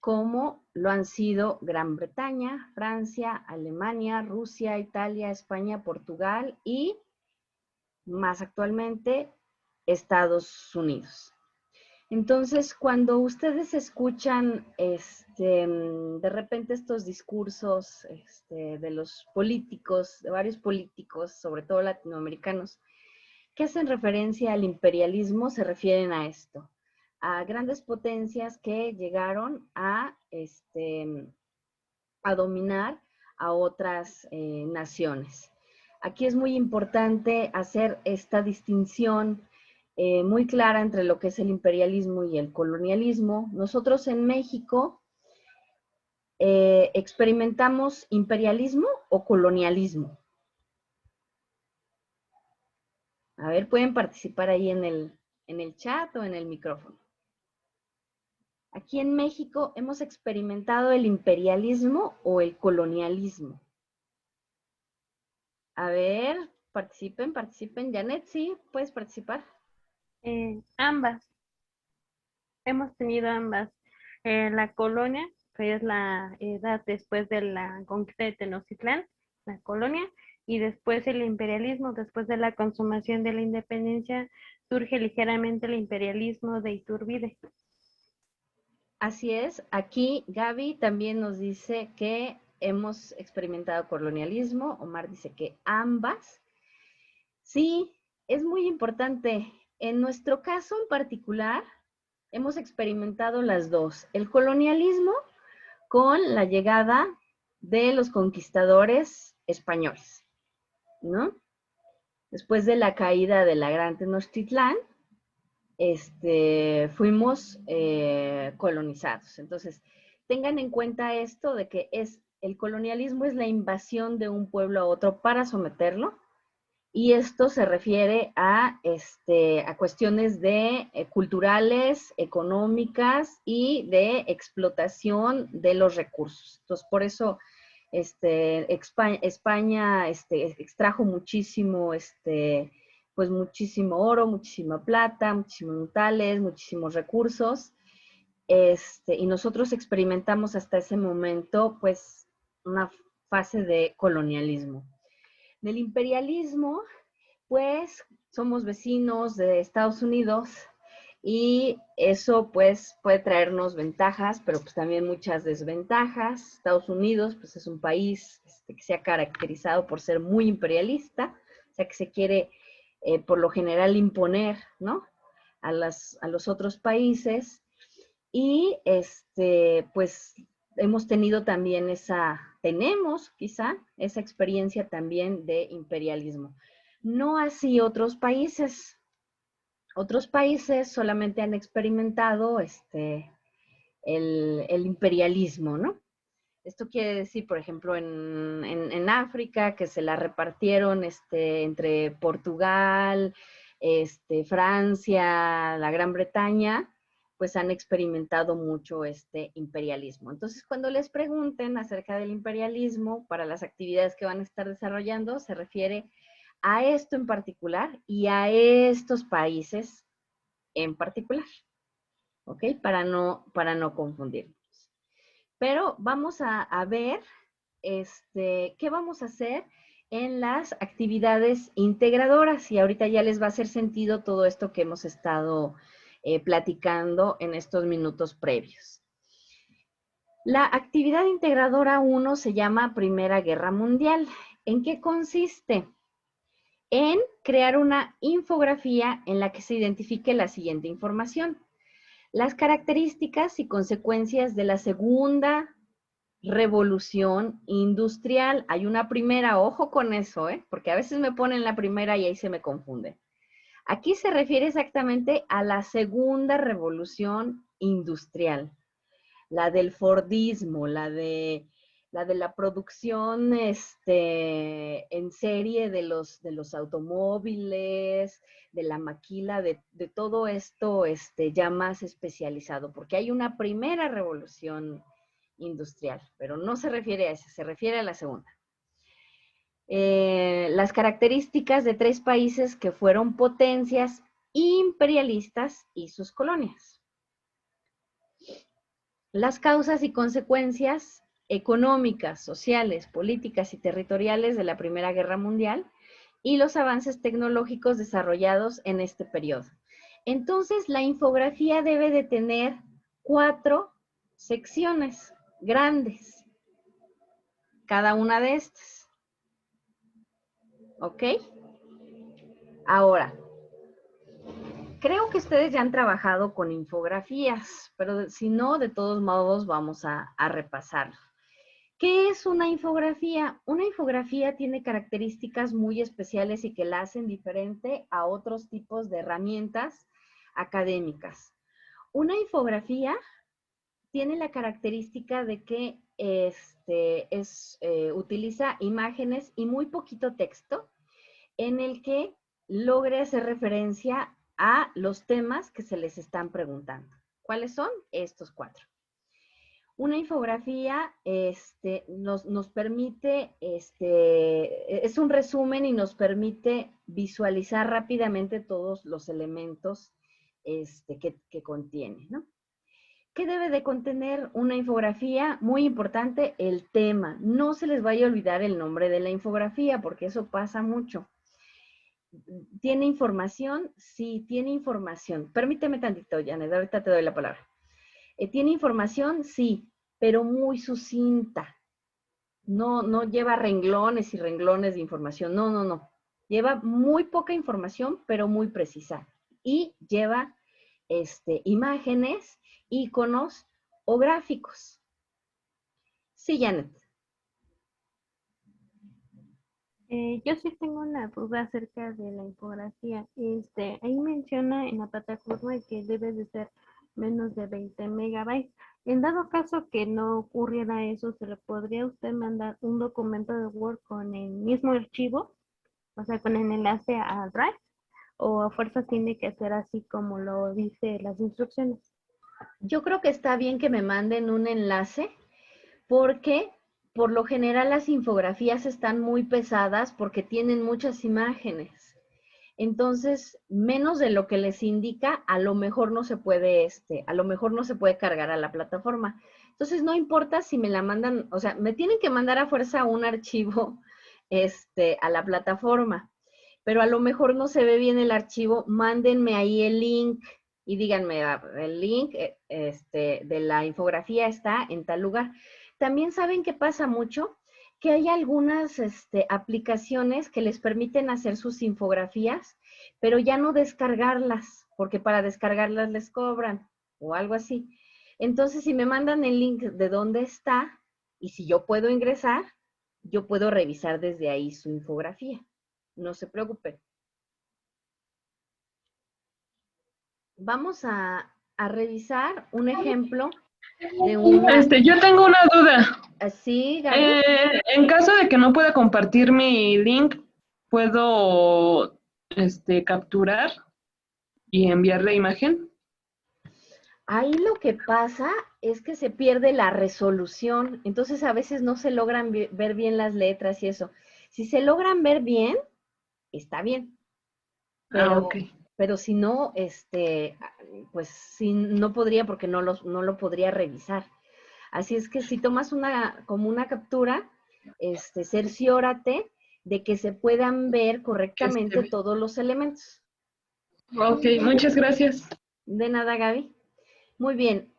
como lo han sido Gran Bretaña, Francia, Alemania, Rusia, Italia, España, Portugal y más actualmente Estados Unidos. Entonces, cuando ustedes escuchan de repente estos discursos de los políticos, de varios políticos, sobre todo latinoamericanos, que hacen referencia al imperialismo, se refieren a esto, a grandes potencias que llegaron a dominar a otras naciones. Aquí es muy importante hacer esta distinción muy clara entre lo que es el imperialismo y el colonialismo. Nosotros en México experimentamos imperialismo o colonialismo. A ver, pueden participar ahí en el chat o en el micrófono. Aquí en México hemos experimentado el imperialismo o el colonialismo. A ver, participen. Janet, sí, puedes participar. Ambas, hemos tenido ambas. La colonia, que es la edad después de la conquista de Tenochtitlán, la colonia, y después el imperialismo, después de la consumación de la independencia, surge ligeramente el imperialismo de Iturbide. Así es, aquí Gaby también nos dice que hemos experimentado colonialismo, Omar dice que ambas. Sí, es muy importante. En nuestro caso en particular, hemos experimentado las dos. El colonialismo con la llegada de los conquistadores españoles, ¿no? Después de la caída de la Gran Tenochtitlán, fuimos colonizados. Entonces, tengan en cuenta esto de que el colonialismo es la invasión de un pueblo a otro para someterlo, y esto se refiere a cuestiones culturales, económicas y de explotación de los recursos. Entonces, por eso España extrajo muchísimo, pues muchísimo oro, muchísima plata, muchísimos metales, muchísimos recursos, y nosotros experimentamos hasta ese momento, pues, una fase de colonialismo. Del imperialismo, pues, somos vecinos de Estados Unidos y eso, pues, puede traernos ventajas, pero pues también muchas desventajas. Estados Unidos, pues, es un país que se ha caracterizado por ser muy imperialista, o sea, que se quiere, por lo general, imponer, ¿no?, a los otros países. Y, pues, hemos tenido también tenemos quizá esa experiencia también de imperialismo. No así otros países. Otros países solamente han experimentado el imperialismo, ¿no? Esto quiere decir, por ejemplo, en África, que se la repartieron entre Portugal, Francia, la Gran Bretaña, pues han experimentado mucho este imperialismo. Entonces, cuando les pregunten acerca del imperialismo para las actividades que van a estar desarrollando, se refiere a esto en particular y a estos países en particular, ¿ok? Para no confundirnos. Pero vamos a ver qué vamos a hacer en las actividades integradoras, y ahorita ya les va a hacer sentido todo esto que hemos estado platicando en estos minutos previos. La actividad integradora 1 se llama Primera Guerra Mundial. ¿En qué consiste? En crear una infografía en la que se identifique la siguiente información: las características y consecuencias de la Segunda Revolución Industrial. Hay una primera, ojo con eso, porque a veces me ponen la primera y ahí se me confunde. Aquí se refiere exactamente a la Segunda Revolución Industrial, la del Fordismo, la de la producción en serie de los automóviles, de la maquila, de todo esto ya más especializado, porque hay una primera revolución industrial, pero no se refiere a esa, se refiere a la segunda. Las características de 3 países que fueron potencias imperialistas y sus colonias. las causas y consecuencias económicas, sociales, políticas y territoriales de la Primera Guerra Mundial y los avances tecnológicos desarrollados en este periodo. Entonces, la infografía debe de tener 4 secciones grandes, cada una de estas. ¿Ok? Ahora, creo que ustedes ya han trabajado con infografías, pero si no, de todos modos vamos a repasarlo. ¿Qué es una infografía? Una infografía tiene características muy especiales y que la hacen diferente a otros tipos de herramientas académicas. Una infografía tiene la característica de que utiliza imágenes y muy poquito texto en el que logre hacer referencia a los temas que se les están preguntando. ¿Cuáles son? Estos 4. Una infografía nos permite, es un resumen y nos permite visualizar rápidamente todos los elementos que contiene, ¿no? ¿Qué debe de contener una infografía? Muy importante, el tema. No se les vaya a olvidar el nombre de la infografía, porque eso pasa mucho. ¿Tiene información? Sí, tiene información. Permíteme tantito, Janet, ahorita te doy la palabra. ¿Tiene información? Sí, pero muy sucinta. No lleva renglones y renglones de información. No. Lleva muy poca información, pero muy precisa. Y lleva imágenes, iconos o gráficos. Sí, Janet. Yo sí tengo una duda acerca de la infografía. Ahí menciona en la plataforma que debe de ser menos de 20 megabytes. En dado caso que no ocurriera eso, ¿se le podría usted mandar un documento de Word con el mismo archivo? O sea, con el enlace a Drive. ¿O a fuerza tiene que ser así como lo dice las instrucciones? Yo creo que está bien que me manden un enlace porque por lo general las infografías están muy pesadas porque tienen muchas imágenes. Entonces, menos de lo que les indica, a lo mejor no se puede, a lo mejor no se puede cargar a la plataforma. Entonces, no importa si me la mandan, o sea, me tienen que mandar a fuerza un archivo, a la plataforma, pero a lo mejor no se ve bien el archivo, mándenme ahí el link y díganme, el link, de la infografía está en tal lugar. También saben que pasa mucho que hay algunas aplicaciones que les permiten hacer sus infografías, pero ya no descargarlas, porque para descargarlas les cobran o algo así. Entonces, si me mandan el link de dónde está y si yo puedo ingresar, yo puedo revisar desde ahí su infografía. No se preocupen. Vamos a revisar un ejemplo de una... Yo tengo una duda. ¿Sí, Gaby? En caso de que no pueda compartir mi link, ¿puedo capturar y enviar la imagen? Ahí lo que pasa es que se pierde la resolución, entonces a veces no se logran ver bien las letras y eso. Si se logran ver bien, está bien, Ah, ok. pero si no, pues sí, no podría porque no lo podría revisar. Así es que si tomas como una captura, cerciórate de que se puedan ver Que correctamente todos los elementos. Ok, muchas gracias. De nada, Gaby. Muy bien.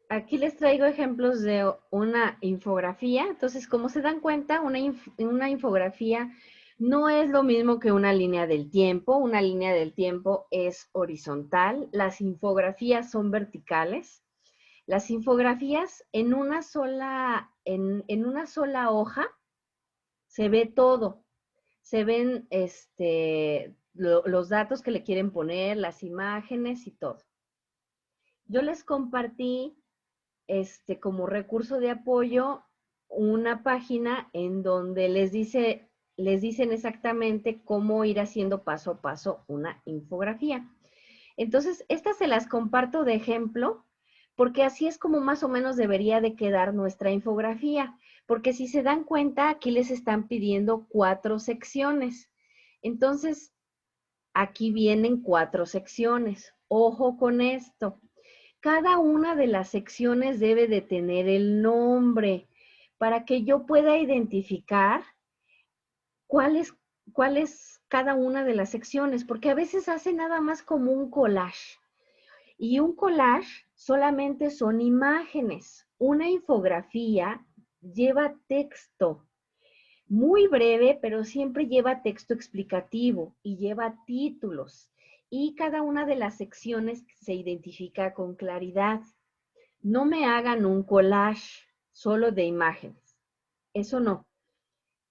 Aquí les traigo ejemplos de una infografía. Entonces, como se dan cuenta, una infografía no es lo mismo que una línea del tiempo. Una línea del tiempo es horizontal. Las infografías son verticales. Las infografías en una sola hoja se ve todo. Se ven los datos que le quieren poner, las imágenes y todo. Yo les compartí como recurso de apoyo una página en donde les dicen exactamente cómo ir haciendo paso a paso una infografía. Entonces, estas se las comparto de ejemplo, porque así es como más o menos debería de quedar nuestra infografía, porque si se dan cuenta, aquí les están pidiendo 4 secciones. Entonces, aquí vienen 4 secciones. Ojo con esto. cada una de las secciones debe de tener el nombre para que yo pueda identificar cuál es cada una de las secciones, porque a veces hace nada más como un collage. Y un collage solamente son imágenes. Una infografía lleva texto, muy breve, pero siempre lleva texto explicativo y lleva títulos. Y cada una de las secciones se identifica con claridad. No me hagan un collage solo de imágenes. Eso no.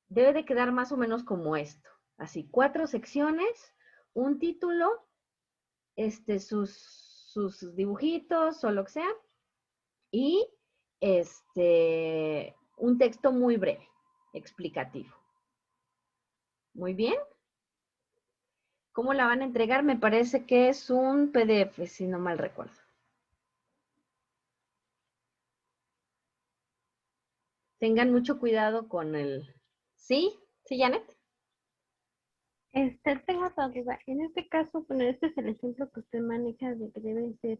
Debe de quedar más o menos como esto. Así, 4 secciones, un título, sus dibujitos o lo que sea, y un texto muy breve, explicativo. Muy bien. ¿Cómo la van a entregar? Me parece que es un PDF, si no mal recuerdo. Tengan mucho cuidado con el... ¿Sí? ¿Sí, Janet? Tengo otra duda. En este caso, bueno, este es el ejemplo que usted maneja de que debe ser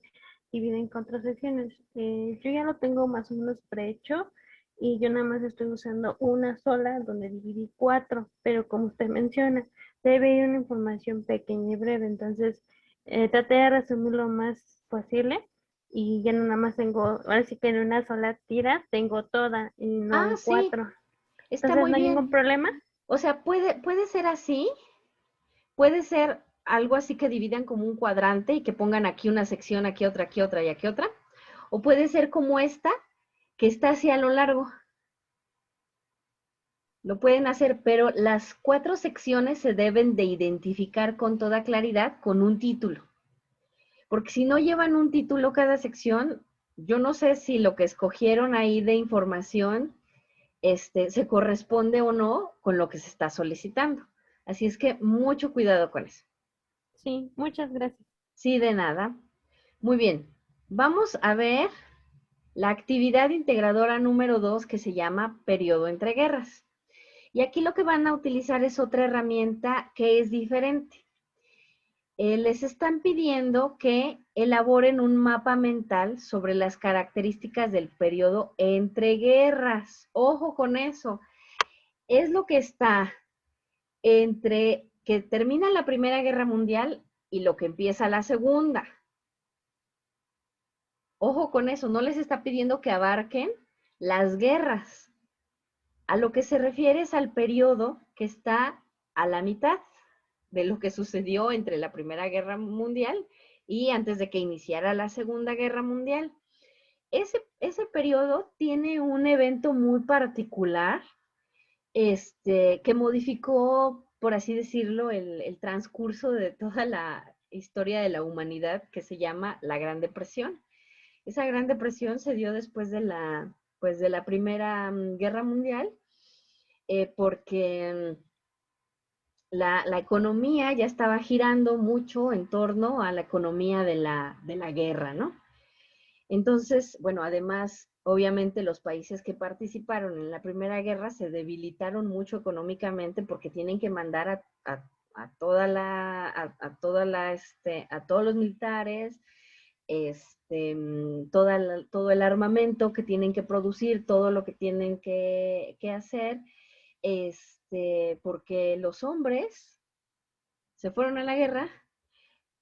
dividida en 4 secciones. Yo ya lo tengo más o menos prehecho y yo nada más estoy usando una sola donde dividí 4, pero como usted menciona, debe ir una información pequeña y breve, entonces traté de resumir lo más posible y ya no nada más tengo, ahora sí que en una sola tira tengo toda y no en Sí, 4. está Entonces muy no hay ningún bien. problema. O sea, puede ser así, puede ser algo así que dividan como un cuadrante y que pongan aquí una sección, aquí otra y aquí otra. O puede ser como esta, que está así a lo largo. Lo pueden hacer, pero las 4 secciones se deben de identificar con toda claridad con un título. Porque si no llevan un título cada sección, yo no sé si lo que escogieron ahí de información se corresponde o no con lo que se está solicitando. Así es que mucho cuidado con eso. Sí, muchas gracias. Sí, de nada. Muy bien. Vamos a ver la actividad integradora número 2 que se llama periodo entre guerras. Y aquí lo que van a utilizar es otra herramienta que es diferente. Les están pidiendo que elaboren un mapa mental sobre las características del periodo entre guerras. Ojo con eso. Es lo que está entre que termina la Primera Guerra Mundial y lo que empieza la Segunda. Ojo con eso, no les está pidiendo que abarquen las guerras. A lo que se refiere es al periodo que está a la mitad de lo que sucedió entre la Primera Guerra Mundial y antes de que iniciara la Segunda Guerra Mundial. Ese periodo tiene un evento muy particular que modificó, por así decirlo, el transcurso de toda la historia de la humanidad que se llama la Gran Depresión. Esa Gran Depresión se dio después de la Primera Guerra Mundial, porque la economía ya estaba girando mucho en torno a la economía de la guerra, ¿no? Entonces, bueno, además, obviamente los países que participaron en la Primera Guerra se debilitaron mucho económicamente porque tienen que mandar a todos los militares, todo el armamento que tienen que producir, todo lo que tienen que hacer, porque los hombres se fueron a la guerra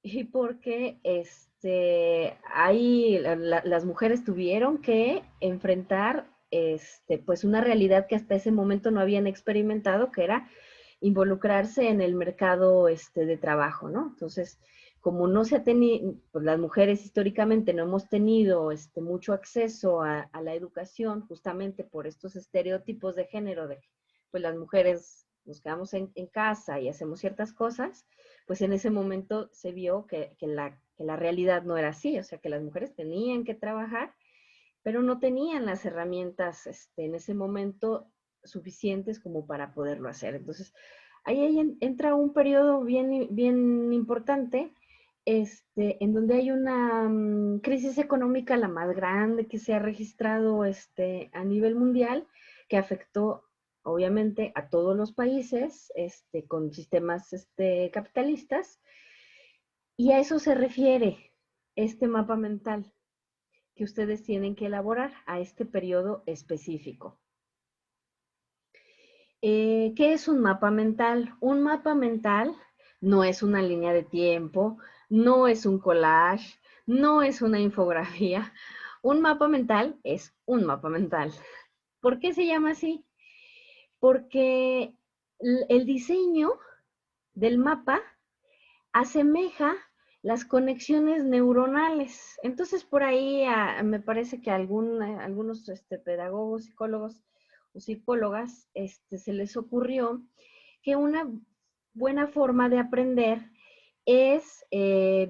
y porque ahí las mujeres tuvieron que enfrentar pues una realidad que hasta ese momento no habían experimentado, que era involucrarse en el mercado de trabajo, ¿no? Entonces, como no se ha tenido, pues las mujeres históricamente no hemos tenido mucho acceso a la educación, justamente por estos estereotipos de género, de que pues las mujeres nos quedamos en casa y hacemos ciertas cosas, pues en ese momento se vio que la realidad no era así, o sea, que las mujeres tenían que trabajar, pero no tenían las herramientas en ese momento suficientes como para poderlo hacer. Entonces, ahí entra un periodo bien, bien importante, en donde hay una crisis económica la más grande que se ha registrado a nivel mundial, que afectó obviamente a todos los países con sistemas capitalistas, y a eso se refiere este mapa mental. que ustedes tienen que elaborar a este periodo específico. ¿Qué es un mapa mental? Un mapa mental no es una línea de tiempo, no es un collage, no es una infografía. Un mapa mental es un mapa mental. ¿Por qué se llama así? Porque el diseño del mapa asemeja las conexiones neuronales. Entonces, por ahí me parece que algunos pedagogos, psicólogos o psicólogas se les ocurrió que una buena forma de aprender es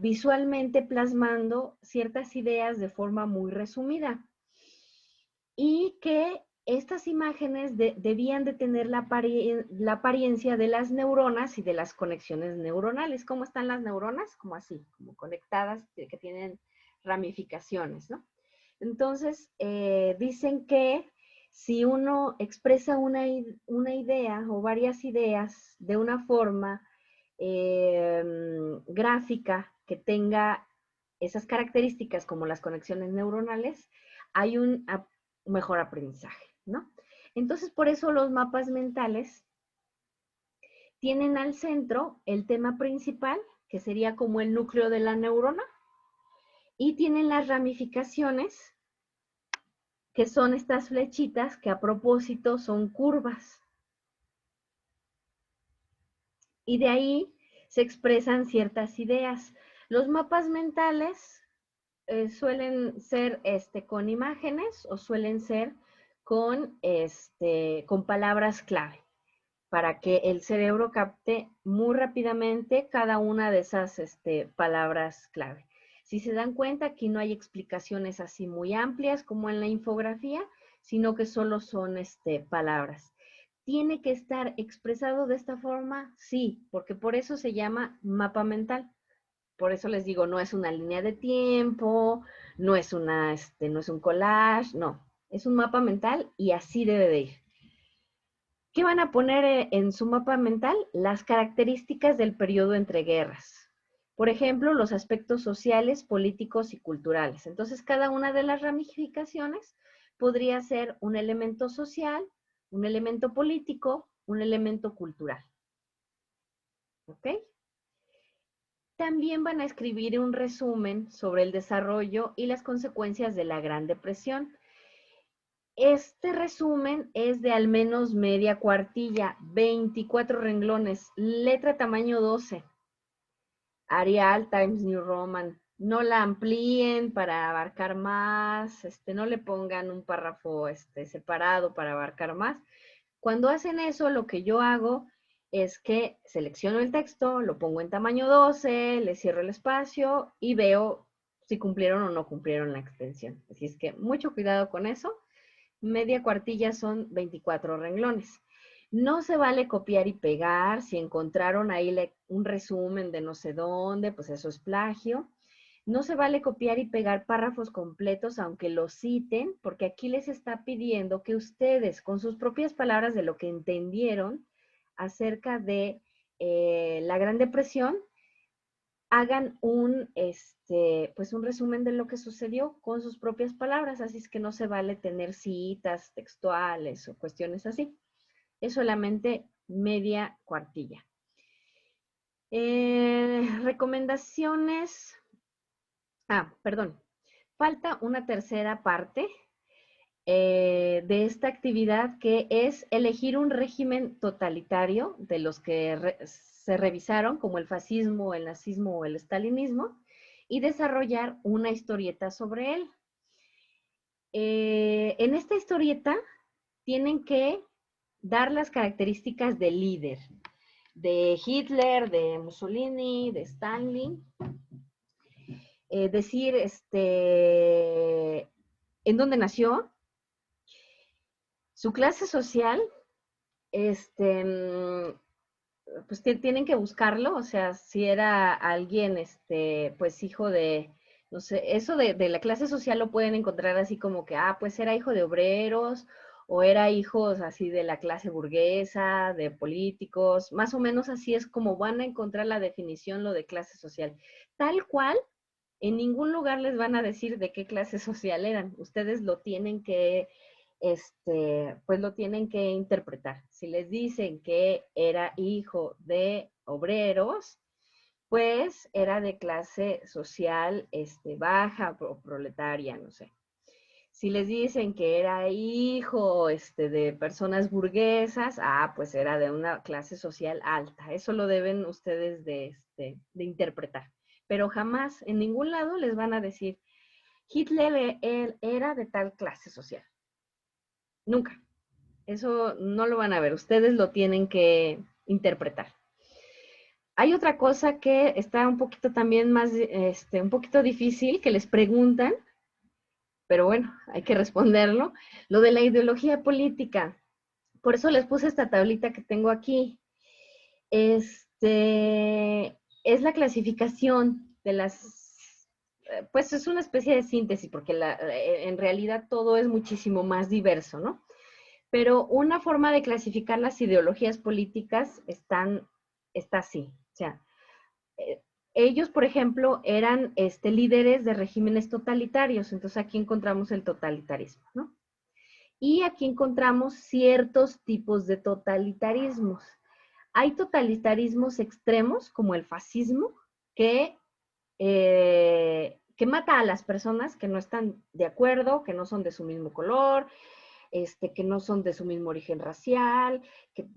visualmente plasmando ciertas ideas de forma muy resumida y que estas imágenes debían de tener la apariencia de las neuronas y de las conexiones neuronales. ¿Cómo están las neuronas? Como así, como conectadas, que tienen ramificaciones, ¿no? Entonces, dicen que si uno expresa una idea o varias ideas de una forma gráfica que tenga esas características como las conexiones neuronales, hay un mejor aprendizaje, ¿no? Entonces, por eso los mapas mentales tienen al centro el tema principal, que sería como el núcleo de la neurona, y tienen las ramificaciones, que son estas flechitas que a propósito son curvas. Y de ahí se expresan ciertas ideas. Los mapas mentales suelen ser con imágenes o suelen ser con palabras clave para que el cerebro capte muy rápidamente cada una de esas palabras clave. Si se dan cuenta, aquí no hay explicaciones así muy amplias como en la infografía, sino que solo son palabras. ¿Tiene que estar expresado de esta forma? Sí, porque por eso se llama mapa mental. Por eso les digo, no es una línea de tiempo, no es no es un collage, no. Es un mapa mental y así debe de ir. ¿Qué van a poner en su mapa mental? Las características del periodo entre guerras. Por ejemplo, los aspectos sociales, políticos y culturales. Entonces, cada una de las ramificaciones podría ser un elemento social, un elemento político, un elemento cultural. ¿Ok? También van a escribir un resumen sobre el desarrollo y las consecuencias de la Gran Depresión. Este resumen es de al menos media cuartilla, 24 renglones, letra tamaño 12, Arial, Times New Roman. No la amplíen para abarcar más, no le pongan un párrafo separado para abarcar más. Cuando hacen eso, lo que yo hago es que selecciono el texto, lo pongo en tamaño 12, le cierro el espacio y veo si cumplieron o no cumplieron la extensión. Así es que mucho cuidado con eso. Media cuartilla son 24 renglones. No se vale copiar y pegar. Si encontraron ahí un resumen de no sé dónde, pues eso es plagio. No se vale copiar y pegar párrafos completos aunque los citen, porque aquí les está pidiendo que ustedes, con sus propias palabras de lo que entendieron acerca de la Gran Depresión, hagan pues un resumen de lo que sucedió con sus propias palabras, así es que no se vale tener citas textuales o cuestiones así. Es solamente media cuartilla. Recomendaciones. Perdón. Falta una tercera parte de esta actividad, que es elegir un régimen totalitario de los que se revisaron, como el fascismo, el nazismo o el estalinismo, y desarrollar una historieta sobre él. En esta historieta tienen que dar las características del líder, de Hitler, de Mussolini, de Stalin, decir en dónde nació, su clase social, pues tienen que buscarlo, o sea, si era alguien, pues hijo de, no sé, eso de la clase social lo pueden encontrar así como que, pues era hijo de obreros, o era hijos así de la clase burguesa, de políticos, más o menos así es como van a encontrar la definición, lo de clase social. Tal cual En ningún lugar les van a decir de qué clase social eran. Ustedes lo tienen que, pues lo tienen que interpretar. Si les dicen que era hijo de obreros, pues era de clase social baja o proletaria, no sé. Si les dicen que era hijo de personas burguesas, pues era de una clase social alta. Eso lo deben ustedes de interpretar. Pero jamás, en ningún lado les van a decir, Hitler él era de tal clase social. Nunca. Eso no lo van a ver. Ustedes lo tienen que interpretar. Hay otra cosa que está un poquito también más, un poquito difícil, que les preguntan, pero bueno, hay que responderlo, lo de la ideología política. Por eso les puse esta tablita que tengo aquí. Es la clasificación de las, pues es una especie de síntesis, porque en realidad todo es muchísimo más diverso, ¿no? Pero una forma de clasificar las ideologías políticas está así. O sea, ellos, por ejemplo, eran líderes de regímenes totalitarios. Entonces aquí encontramos el totalitarismo, ¿no? Y aquí encontramos ciertos tipos de totalitarismos. Hay totalitarismos extremos, como el fascismo, que mata a las personas que no están de acuerdo, que no son de su mismo color, que no son de su mismo origen racial, que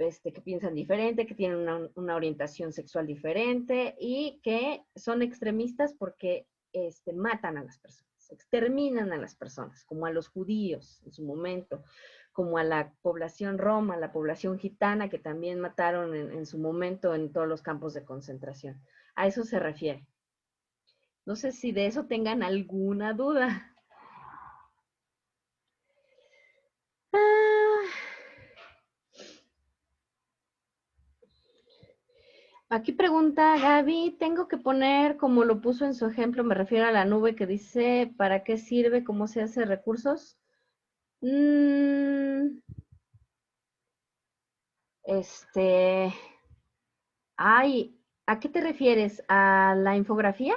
piensan diferente, que tienen una orientación sexual diferente y que son extremistas porque matan a las personas, exterminan a las personas, como a los judíos en su momento, como a la población roma, a la población gitana, que también mataron en su momento en todos los campos de concentración. A eso se refiere. No sé si de eso tengan alguna duda. Aquí pregunta Gaby, ¿tengo que poner, como lo puso en su ejemplo, me refiero a la nube que dice, ¿para qué sirve? ¿Cómo se hace recursos? Ay, ¿a qué te refieres? ¿A la infografía?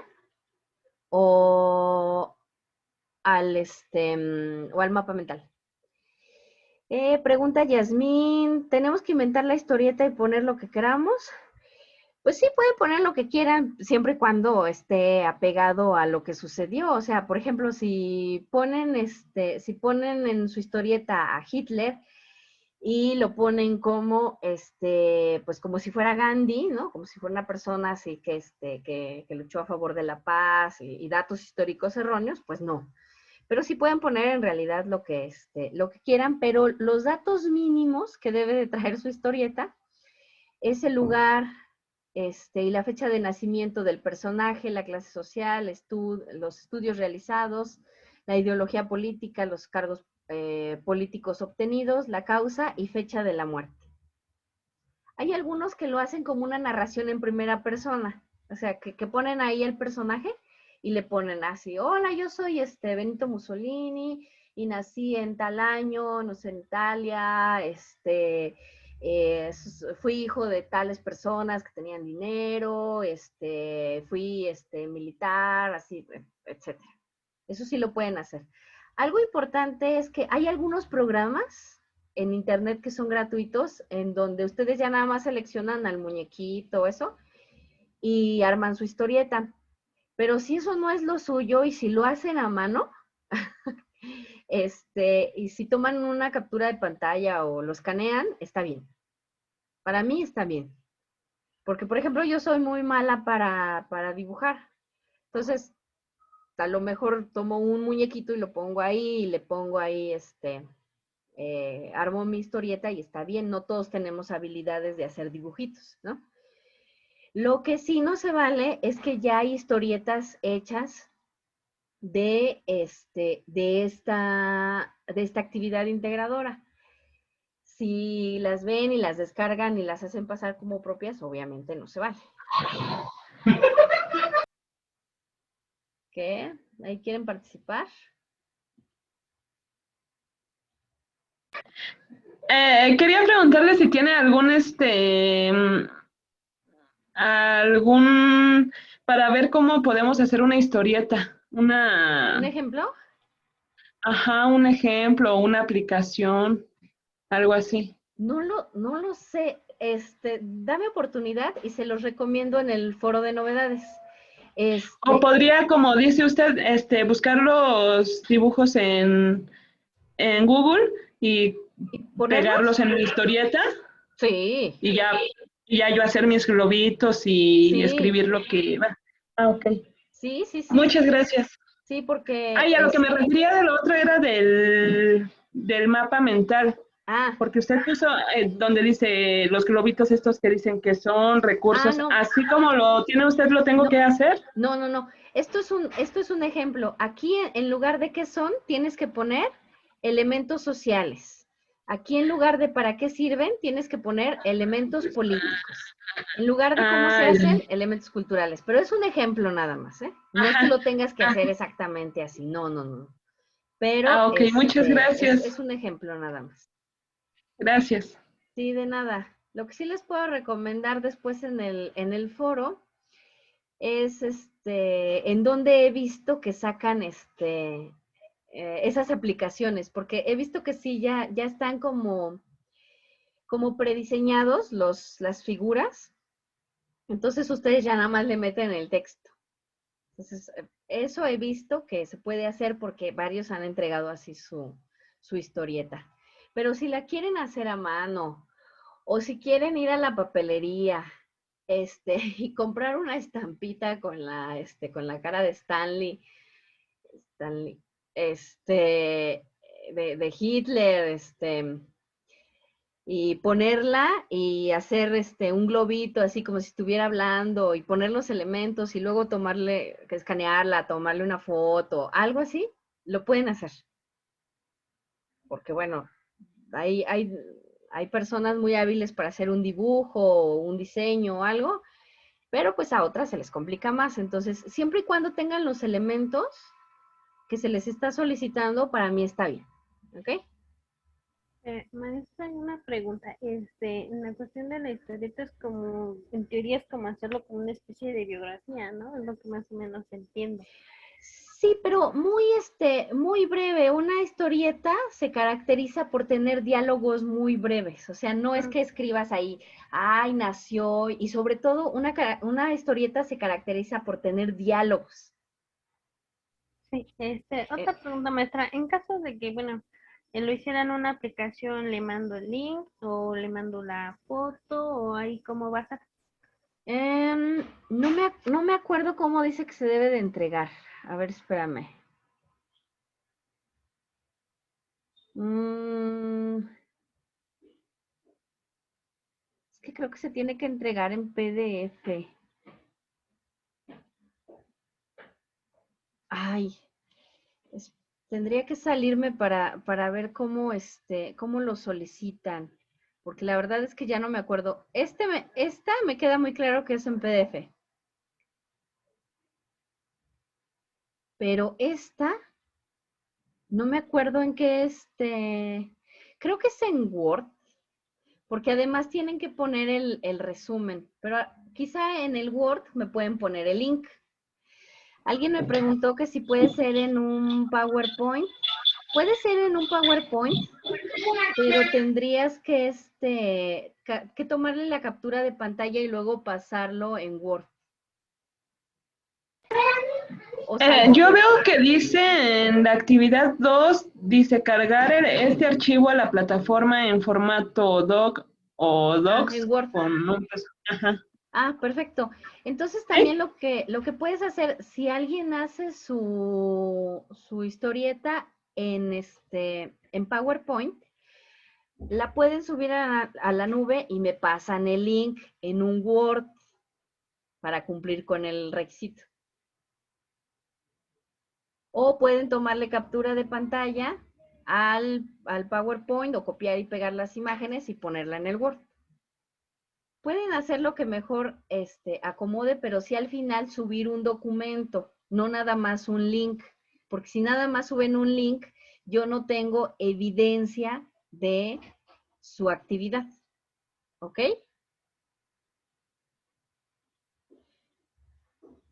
¿O o al mapa mental? Pregunta Yasmín, ¿tenemos que inventar la historieta y poner lo que queramos? Pues sí, pueden poner lo que quieran, siempre y cuando esté apegado a lo que sucedió. O sea, por ejemplo, si ponen, si ponen en su historieta a Hitler y lo ponen como, pues como si fuera Gandhi, ¿no? Como si fuera una persona así que luchó a favor de la paz y datos históricos erróneos, pues no. Pero sí pueden poner en realidad lo que quieran, pero los datos mínimos que debe de traer su historieta es el lugar, y la fecha de nacimiento del personaje, la clase social, los estudios realizados, la ideología política, los cargos políticos obtenidos, la causa y fecha de la muerte. Hay algunos que lo hacen como una narración en primera persona, o sea, que ponen ahí el personaje y le ponen así, hola, yo soy Benito Mussolini y nací en tal año, no sé, en Italia, fui hijo de tales personas que tenían dinero, fui militar, así, etcétera. Eso sí lo pueden hacer. Algo importante es que hay algunos programas en internet que son gratuitos, en donde ustedes ya nada más seleccionan al muñequito, eso, y arman su historieta. Pero si eso no es lo suyo y si lo hacen a mano, y si toman una captura de pantalla o lo escanean, está bien. Para mí está bien. Porque, por ejemplo, yo soy muy mala para dibujar. Entonces, a lo mejor tomo un muñequito y lo pongo ahí y le pongo ahí, armo mi historieta y está bien. No todos tenemos habilidades de hacer dibujitos, ¿no? Lo que sí no se vale es que ya hay historietas hechas de esta actividad integradora. Si las ven y las descargan y las hacen pasar como propias, obviamente no se vale. ¿Qué? ¿Ahí quieren participar? Quería preguntarle si tiene algún para ver cómo podemos hacer una historieta, ¿Un ejemplo? un ejemplo, una aplicación, algo así. No lo sé. Dame oportunidad y se los recomiendo en el foro de novedades. O podría, como dice usted, buscar los dibujos en Google y ¿Y ponerlos? pegarlos en mi historieta Sí, y ya yo hacer mis globitos y sí, escribir lo que va. Ah, ok. sí, sí, sí. Muchas gracias. Sí, porque Ay, a lo que me refería del otro era del mapa mental, ah, porque usted puso donde dice los globitos estos que dicen que son recursos, no, así como lo tiene usted, lo tengo no, que hacer. no. Esto es un ejemplo. Aquí, en lugar de qué son, tienes que poner elementos sociales. Aquí, en lugar de para qué sirven, tienes que poner elementos políticos. En lugar de cómo se Ah, hacen, elementos culturales. Pero es un ejemplo nada más, ¿eh? No es que ajá. lo tengas que hacer exactamente así. No. Pero Ok, muchas es gracias. un ejemplo nada más. Gracias. Sí, de nada. Lo que sí les puedo recomendar después en el foro es en donde he visto que sacan esas aplicaciones, porque he visto que sí, ya están como prediseñados las figuras, entonces ustedes ya nada más le meten el texto. Entonces, eso he visto que se puede hacer porque varios han entregado así su historieta. Pero si la quieren hacer a mano, o si quieren ir a la papelería, y comprar una estampita con la cara de Stanley, de Hitler, y ponerla y hacer un globito así como si estuviera hablando y poner los elementos y luego escanearla, tomarle una foto, algo así, lo pueden hacer. Porque bueno, hay, hay, hay personas muy hábiles para hacer un dibujo o un diseño o algo, pero pues a otras se les complica más. Entonces, siempre y cuando tengan los elementos que se les está solicitando, para mí está bien. ¿Ok? Maestra, una pregunta. En la cuestión de la historieta es como, en teoría es como hacerlo como una especie de biografía, ¿no? Es lo que más o menos entiendo. Sí, pero muy breve. Una historieta se caracteriza por tener diálogos muy breves. O sea, no es Mm, que escribas ahí, ay, nació, y sobre todo una historieta se caracteriza por tener diálogos. sí, Eh, otra pregunta, maestra. En caso de que, bueno, lo hicieran una aplicación, ¿le mando el link o le mando la foto o ahí cómo va a ser? no me acuerdo cómo dice que se debe de entregar. A ver, espérame. Mm, es que creo que se tiene que entregar en PDF. Ay, es- tendría que salirme para ver cómo lo solicitan. Porque la verdad es que ya no me acuerdo. Esta me queda muy claro que es en PDF. Pero esta, no me acuerdo en qué creo que es en Word, porque además tienen que poner el resumen, pero quizá en el Word me pueden poner el link. Alguien me preguntó que si puede ser en un PowerPoint. Puede ser en un PowerPoint, pero tendrías que tomarle la captura de pantalla y luego pasarlo en Word. O Yo veo que dice en la actividad 2 dice cargar este archivo a la plataforma en formato doc o en docs Word. con un... Ajá. Ah, perfecto. Entonces también ¿Sí? lo que puedes hacer, si alguien hace su historieta en PowerPoint, la pueden subir a la nube y me pasan el link en un Word para cumplir con el requisito. O pueden tomarle captura de pantalla al PowerPoint o copiar y pegar las imágenes y ponerla en el Word. Pueden hacer lo que mejor acomode, pero sí al final subir un documento, no nada más un link, porque si nada más suben un link, yo no tengo evidencia de su actividad. ¿Ok?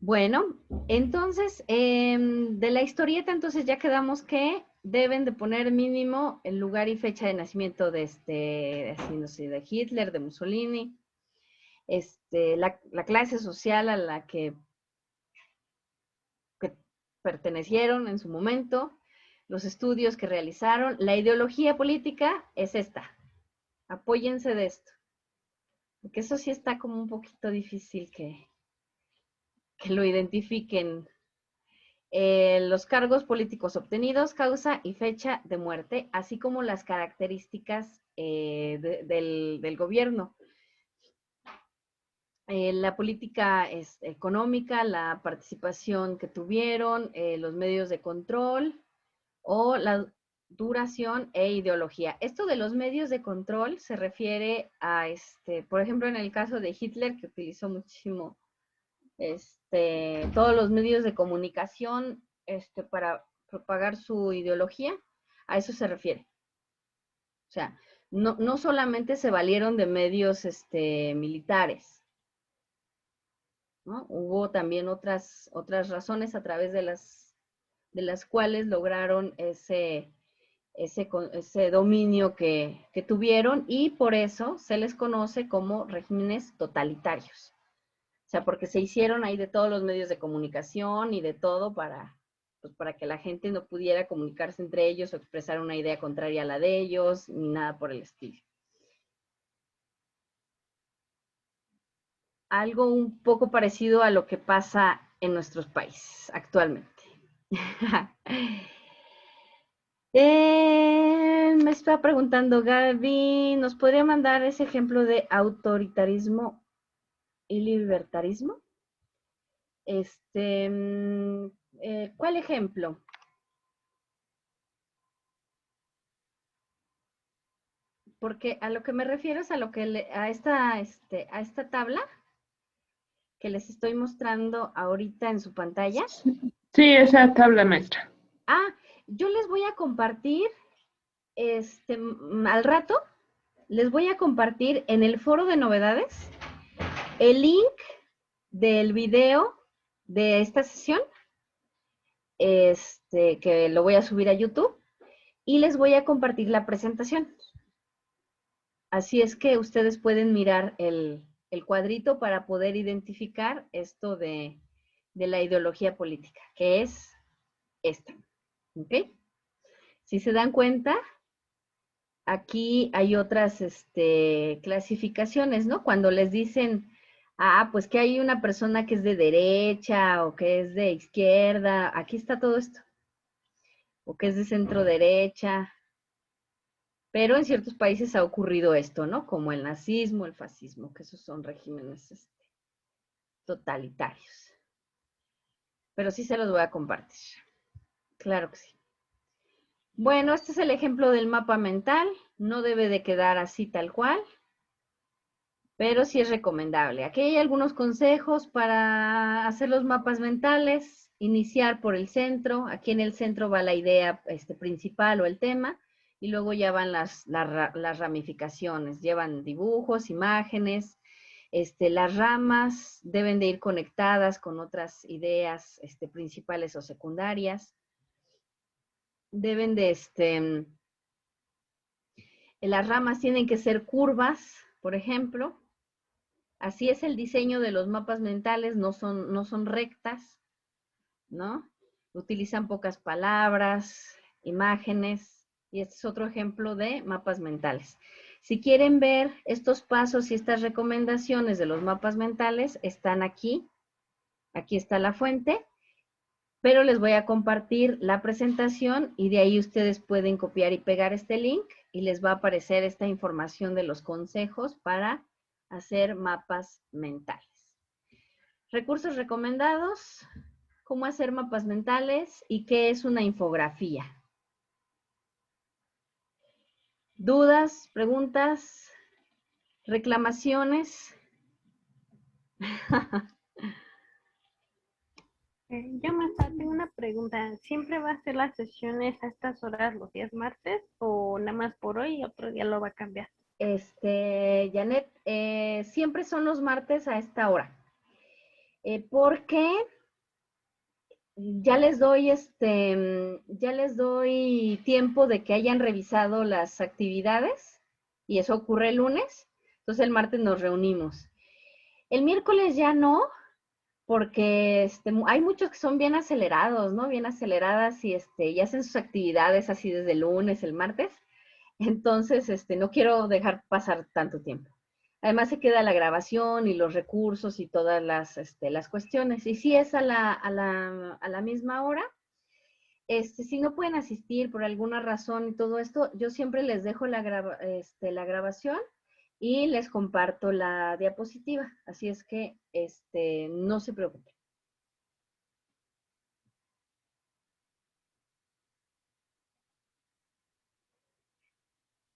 Bueno, entonces, de la historieta, entonces ya quedamos que deben de poner mínimo el lugar y fecha de nacimiento de así, no sé, de Hitler, de Mussolini, la clase social a la que pertenecieron en su momento, los estudios que realizaron, la ideología política es esta. Apóyense de esto. Porque eso sí está como un poquito difícil que lo identifiquen. Los cargos políticos obtenidos, causa y fecha de muerte, así como las características del gobierno. La política económica, la participación que tuvieron, los medios de control o la duración e ideología. Esto de los medios de control se refiere a, por ejemplo, en el caso de Hitler, que utilizó muchísimo todos los medios de comunicación para propagar su ideología, a eso se refiere. O sea, no solamente se valieron de medios militares, ¿no? Hubo también otras razones a través de las cuales lograron ese dominio que tuvieron, y por eso se les conoce como regímenes totalitarios. O sea, porque se hicieron ahí de todos los medios de comunicación y de todo para que la gente no pudiera comunicarse entre ellos o expresar una idea contraria a la de ellos, ni nada por el estilo. Algo un poco parecido a lo que pasa en nuestros países actualmente. Me está preguntando Gaby, ¿nos podría mandar ese ejemplo de autoritarismo y libertarismo? ¿Cuál ejemplo? Porque a lo que me refiero es a lo que a esta tabla que les estoy mostrando ahorita en su pantalla. Sí, esa tabla, maestra. Yo les voy a compartir, al rato, les voy a compartir en el foro de novedades el link del video de esta sesión, que lo voy a subir a YouTube, y les voy a compartir la presentación. Así es que ustedes pueden mirar el cuadrito para poder identificar esto de la ideología política, que es esta. ¿Ok? Si se dan cuenta, aquí hay otras clasificaciones, ¿no? Cuando les dicen, pues que hay una persona que es de derecha o que es de izquierda, aquí está todo esto. O que es de centro derecha. Pero en ciertos países ha ocurrido esto, ¿no? Como el nazismo, el fascismo, que esos son regímenes totalitarios. Pero sí se los voy a compartir. Claro que sí. Bueno, este es el ejemplo del mapa mental. No debe de quedar así tal cual, pero sí es recomendable. Aquí hay algunos consejos para hacer los mapas mentales. Iniciar por el centro. Aquí en el centro va la idea principal o el tema, y luego ya van las ramificaciones. Llevan dibujos, imágenes. Las ramas deben de ir conectadas con otras ideas principales o secundarias. Deben de, las ramas tienen que ser curvas, por ejemplo. Así es el diseño de los mapas mentales, no son rectas, ¿no? Utilizan pocas palabras, imágenes, y este es otro ejemplo de mapas mentales. Si quieren ver estos pasos y estas recomendaciones de los mapas mentales, están aquí. Aquí está la fuente, pero les voy a compartir la presentación y de ahí ustedes pueden copiar y pegar este link y les va a aparecer esta información de los consejos para hacer mapas mentales. Recursos recomendados, cómo hacer mapas mentales y qué es una infografía. ¿Dudas, preguntas, reclamaciones? Yo más tengo una pregunta. ¿Siempre va a ser las sesiones a estas horas los días martes o nada más por hoy y otro día lo va a cambiar? Janet, siempre son los martes a esta hora. ¿Por qué? ya ya les doy tiempo de que hayan revisado las actividades y eso ocurre el lunes. Entonces el martes nos reunimos. El miércoles ya no, porque hay muchos que son bien acelerados, ¿no? Bien aceleradas y hacen sus actividades así desde el lunes, el martes. Entonces, no quiero dejar pasar tanto tiempo. Además se queda la grabación y los recursos y todas las cuestiones. Y si es a la misma hora, si no pueden asistir por alguna razón y todo esto, yo siempre les dejo la grabación y les comparto la diapositiva. Así es que no se preocupen.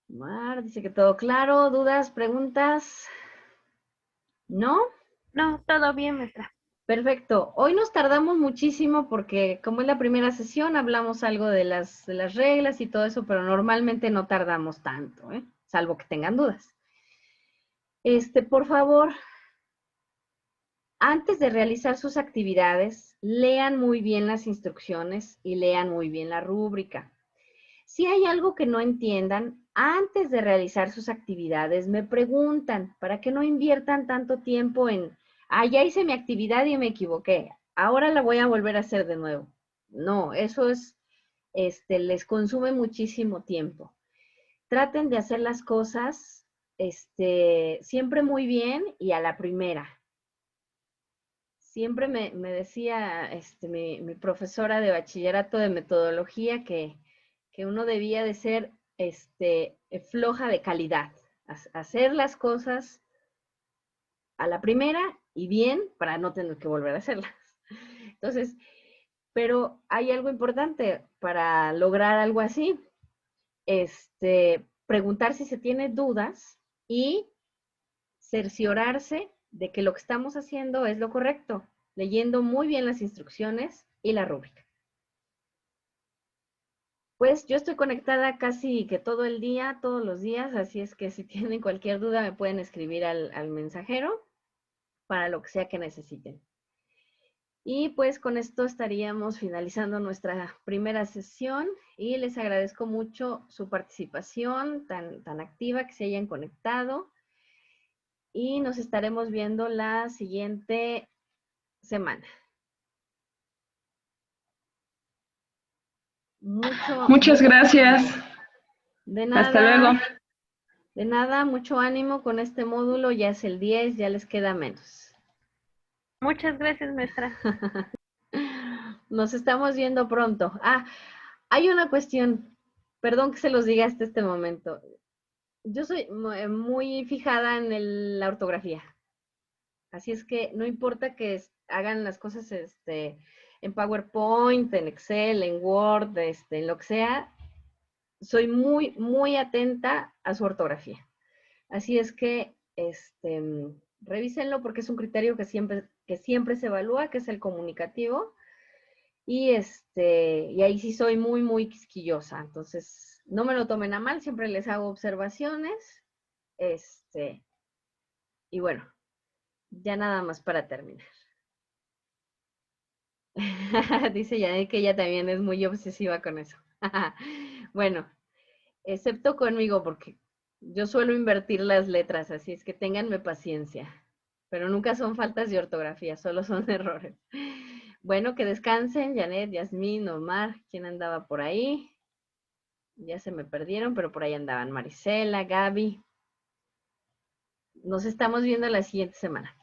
Mar dice que todo claro. ¿Dudas, preguntas? ¿No? No, todo bien, maestra. Perfecto. Hoy nos tardamos muchísimo porque como es la primera sesión, hablamos algo de las reglas y todo eso, pero normalmente no tardamos tanto, ¿eh? Salvo que tengan dudas. Por favor, antes de realizar sus actividades, lean muy bien las instrucciones y lean muy bien la rúbrica. Si hay algo que no entiendan, antes de realizar sus actividades, me preguntan para que no inviertan tanto tiempo en, ya hice mi actividad y me equivoqué, ahora la voy a volver a hacer de nuevo. No, eso es, les consume muchísimo tiempo. Traten de hacer las cosas, siempre muy bien y a la primera. Siempre me decía mi profesora de bachillerato de metodología que uno debía de ser floja de calidad, hacer las cosas a la primera y bien para no tener que volver a hacerlas. Entonces, pero hay algo importante para lograr algo así, preguntar si se tiene dudas y cerciorarse de que lo que estamos haciendo es lo correcto, leyendo muy bien las instrucciones y la rúbrica. Pues yo estoy conectada casi que todo el día, todos los días, así es que si tienen cualquier duda me pueden escribir al mensajero para lo que sea que necesiten. Y pues con esto estaríamos finalizando nuestra primera sesión y les agradezco mucho su participación tan activa, que se hayan conectado y nos estaremos viendo la siguiente semana. Muchas gracias. De nada. Hasta luego. De nada, mucho ánimo con este módulo, ya es el 10, ya les queda menos. Muchas gracias, maestra. Nos estamos viendo pronto. Hay una cuestión, perdón que se los diga hasta este momento. Yo soy muy fijada en la ortografía. Así es que no importa que hagan las cosas en PowerPoint, en Excel, en Word, en lo que sea, soy muy, muy atenta a su ortografía. Así es que revísenlo porque es un criterio que siempre se evalúa, que es el comunicativo. Y ahí sí soy muy, muy quisquillosa. Entonces, no me lo tomen a mal, siempre les hago observaciones. Y bueno, ya nada más para terminar. Dice Janet que ella también es muy obsesiva con eso. Bueno, excepto conmigo porque yo suelo invertir las letras, así es que ténganme paciencia. Pero nunca son faltas de ortografía, solo son errores. Bueno, que descansen, Janet, Yasmín, Omar, ¿quién andaba por ahí? Ya se me perdieron, pero por ahí andaban Marisela, Gaby. Nos estamos viendo la siguiente semana.